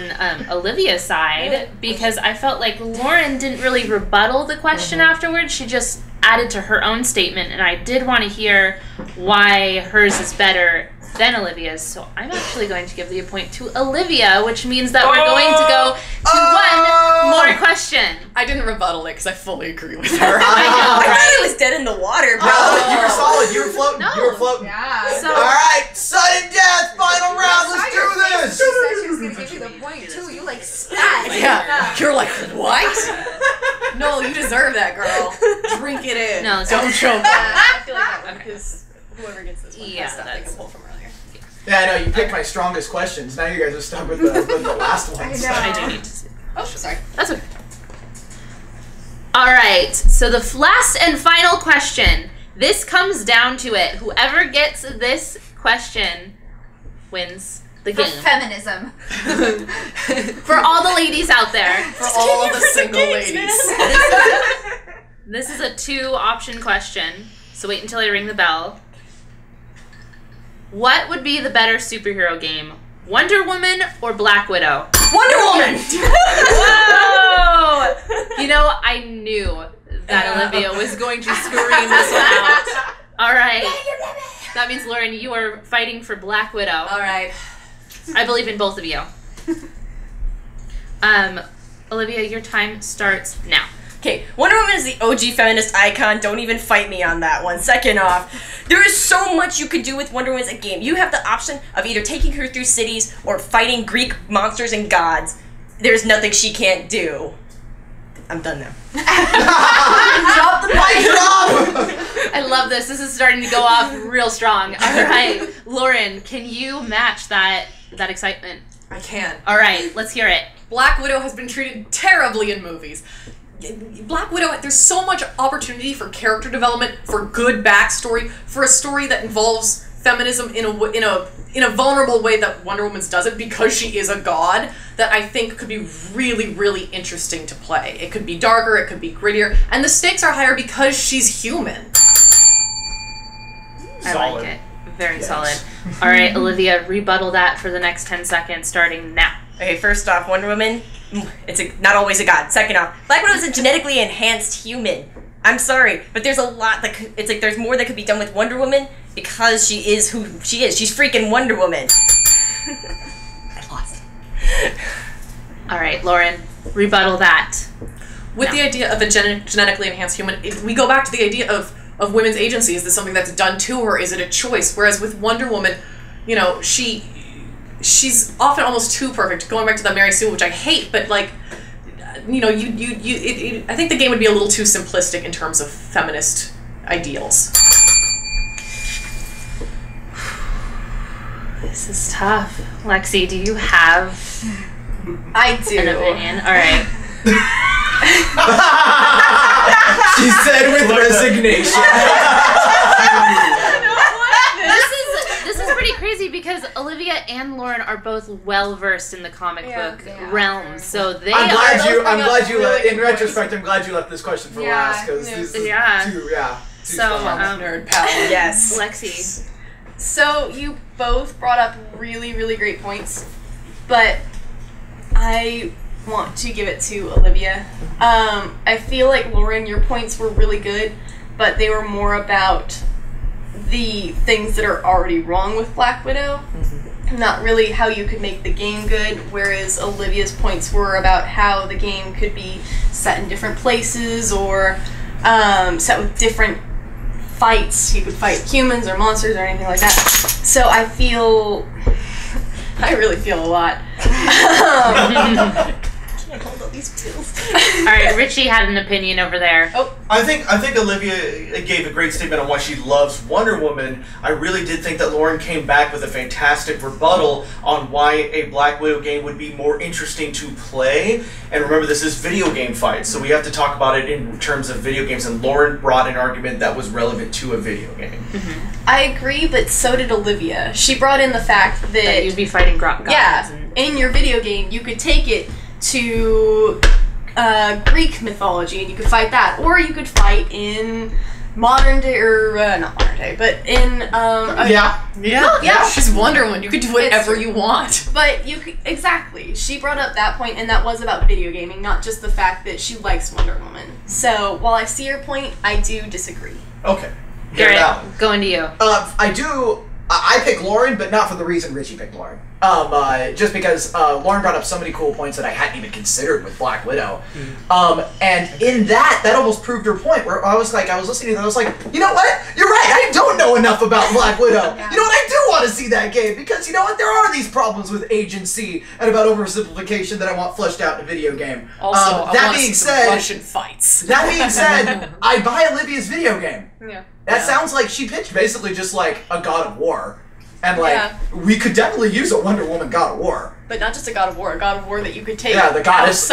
Olivia's side because I felt like Lauren didn't really rebuttal the question afterwards. She just added to her own statement, and I did want to hear why hers is better than Olivia's. So I'm actually going to give the point to Olivia, which means that we're going to go to one more question. I didn't rebuttal it because I fully agree with her. I know, I right? thought it was dead in the water, bro. You were solid. You were floating. No. You were floating. Yeah. So All right, sudden death, final round. Let's do this. She said she was gonna give you the point too. You like spat. Yeah. You're like, what? No, you deserve that, girl. Drink it in. No, Don't choke. I feel like that one because whoever gets this one Yeah, has stuff they that's- can pull from earlier. Yeah, I know. You picked my strongest questions. Now you guys are stuck with the last ones. I do need to see. Oh, sorry. That's okay. All right. So the last and final question. This comes down to it. Whoever gets this question wins the For game. feminism. For all the ladies out there. For all the single ladies. This is a 2-option question. So wait until I ring the bell. What would be the better superhero game? Wonder Woman or Black Widow? Wonder Woman! Whoa! You know, I knew that Olivia was going to scream this one out. All right. That means, Lauren, you are fighting for Black Widow. All right. I believe in both of you. Olivia, your time starts now. Okay, Wonder Woman is the OG feminist icon. Don't even fight me on that one. Second off, there is so much you could do with Wonder Woman as a game. You have the option of either taking her through cities or fighting Greek monsters and gods. There's nothing she can't do. I'm done now. Drop the mic drop. I love this. This is starting to go off real strong. All right, Lauren, can you match that excitement? I can. All right, let's hear it. Black Widow has been treated terribly in movies. Black Widow, there's so much opportunity for character development, for good backstory, for a story that involves feminism in a vulnerable way that Wonder Woman's doesn't because she is a god, that I think could be really, really interesting to play. It could be darker, it could be grittier, and the stakes are higher because she's human. I like it. Very solid. All right, Olivia, rebuttal that for the next 10 seconds, starting now. Okay, first off, Wonder Woman, not always a god. Second off, Black Widow is a genetically enhanced human. I'm sorry, but there's a lot that there's more that could be done with Wonder Woman because she is who she is. She's freaking Wonder Woman. I lost. All right, Lauren, rebuttal that. With the idea of a genetically enhanced human, we go back to the idea of women's agency. Is this something that's done to her? Is it a choice? Whereas with Wonder Woman, you know, she's often almost too perfect. Going back to the Mary Sue, which I hate, but like, you know, I think the game would be a little too simplistic in terms of feminist ideals. This is tough. Lexi, do you have I do. an opinion? All right. She said with resignation. This is pretty crazy because Olivia and Lauren are both well versed in the comic book realm, so they I'm glad you really in good retrospect, I'm glad you left this question for last because these Yeah. two So, strong. Nerd pal. Yes. Lexi. So you both brought up really, really great points, but I want to give it to Olivia. I feel like, Lauren, your points were really good, but they were more about the things that are already wrong with Black Widow, not really how you could make the game good, whereas Olivia's points were about how the game could be set in different places or set with different fights. You could fight humans or monsters or anything like that. So I really feel a lot. Can't hold all these All right, Richie had an opinion over there. Oh, I think Olivia gave a great statement on why she loves Wonder Woman. I really did think that Lauren came back with a fantastic rebuttal on why a Black Widow game would be more interesting to play. And remember, this is video game fights, so we have to talk about it in terms of video games. And Lauren brought an argument that was relevant to a video game. Mm-hmm. I agree, but so did Olivia. She brought in the fact that you'd be fighting gods. Yeah, in your video game, you could take it to Greek mythology, and you could fight that, or you could fight in modern day, or not modern day, but in yeah. She's Wonder Woman. You could do whatever you want. But you could, exactly. She brought up that point, and that was about video gaming, not just the fact that she likes Wonder Woman. So while I see your point, I do disagree. Okay, Garrett, going to you. I pick Lauren, but not for the reason Richie picked Lauren. Just because Lauren brought up so many cool points that I hadn't even considered with Black Widow. And in that almost proved her point, where I was listening to that, I was like, you know what? You're right, I don't know enough about Black Widow. You know what? I do want to see that game, because you know what? There are these problems with agency and about oversimplification that I want fleshed out in a video game. Also, that being said, Russian fights. That being said, I buy Olivia's video game. Yeah. That sounds like she pitched basically just like a God of War. And we could definitely use a Wonder Woman God of War. But not just a God of War that you could take. Yeah, the goddess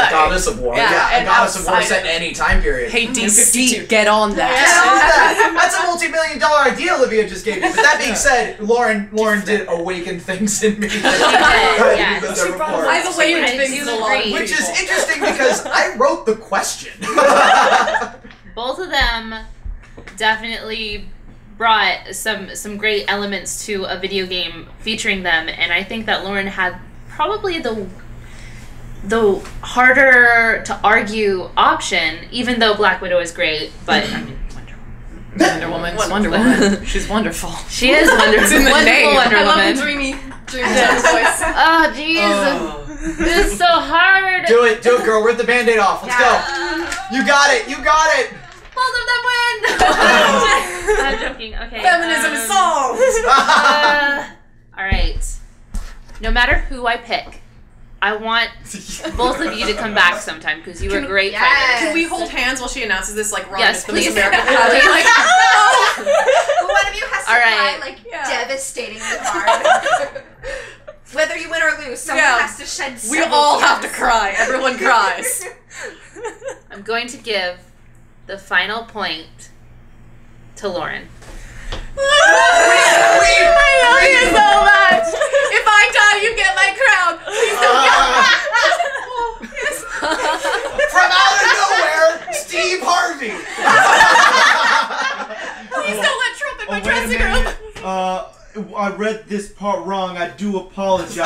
of war. Yeah, a goddess of war set in any time period. Hey, DC, get on that. Get on that. That's a multi-million-dollar idea Olivia just gave me. But that being said, Lauren did awaken things in me. I've awakened things in a lot of people. Which is interesting because I wrote the question. Both of them definitely brought some great elements to a video game featuring them, and I think that Lauren had probably the harder to argue option, even though Black Widow is great. But I mean, Wonder Woman. She's wonderful. She is wonderful. It's in the name. Wonder I love Woman. the dreamy voice. Oh, jeez. This is so hard. Do it, girl. Rip the Band-Aid off. Let's go. You got it. Both of them win! I'm joking. Okay. Feminism is solved! Alright. No matter who I pick, I want both of you to come back sometime, because you were great fighters. Can we hold hands while she announces this, like, yes, for this please. American party? Like, One of you has to cry, devastating the card. Whether you win or lose, someone has to shed we all have to cry. Everyone cries. I'm going to give the final point to Lauren. I love you so much. If I die, you get my crown. Please don't From out of nowhere, Steve Harvey. Please don't let Trump in my dressing room. I read this part wrong. I do apologize.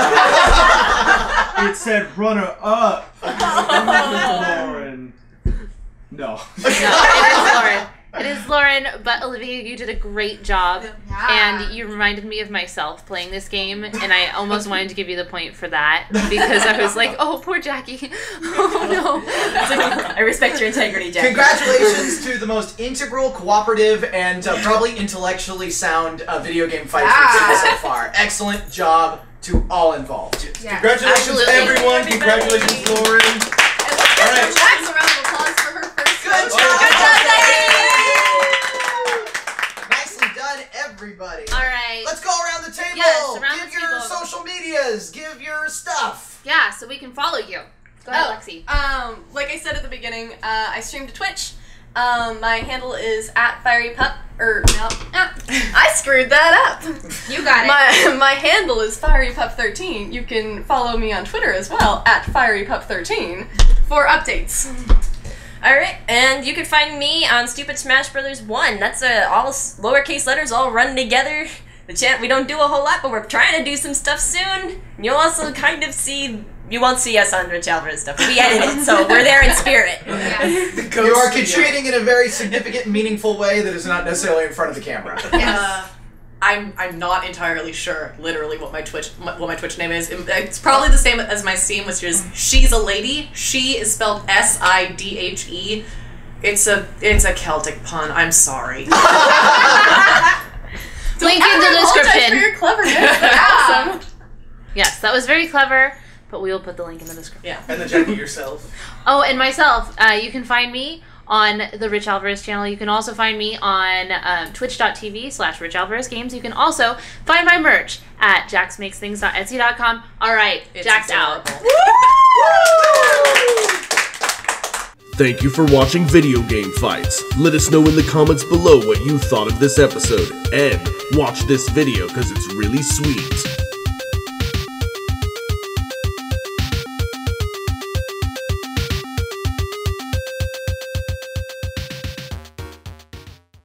It said runner up. Lauren. No. No, it is Lauren. It is Lauren, but Olivia, you did a great job. And you reminded me of myself playing this game, and I almost wanted to give you the point for that, because I was like, oh, poor Jackie. Oh, no. I respect your integrity, Jackie. Congratulations to the most integral, cooperative, and probably intellectually sound video game fights we've seen so far. Excellent job to all involved. Yeah. Congratulations, everyone. Congratulations, Lauren. All right. Jax, a round of applause for her first. Good job. Nicely done, everybody. All right. Let's go around the table. Yes, around give the your table. social medias. Give your stuff. Yeah, so we can follow you. Go ahead, Lexi. Like I said at the beginning, I stream to Twitch. My handle is @FieryPup. I screwed that up. You got it. My handle is FieryPup13. You can follow me on Twitter as well @FieryPup13 for updates. Alright, and you can find me on Stupid Smash Brothers 1. That's all lowercase letters all run together. We don't do a whole lot, but we're trying to do some stuff soon. You'll also kind of see... You won't see us on Rich Alvarez stuff. We edit it, so we're there in spirit. You are contributing in a very significant, meaningful way that is not necessarily in front of the camera. Yes. I'm not entirely sure, literally, what my Twitch name is. It's probably the same as my Steam, which is She's a Lady. She is spelled SIDHE. It's a Celtic pun. I'm sorry. Link in the description. For your cleverness. Awesome. Yes, that was very clever. but we will put the link in the description. Yeah. And the jacket yourself. Oh, and myself. You can find me on the Rich Alvarez channel. You can also find me on twitch.tv/Rich Alvarez Games. You can also find my merch at jaxmakesthings.etsy.com. All right, Jax out. Thank you for watching Video Game Fights. Let us know in the comments below what you thought of this episode, and watch this video because it's really sweet.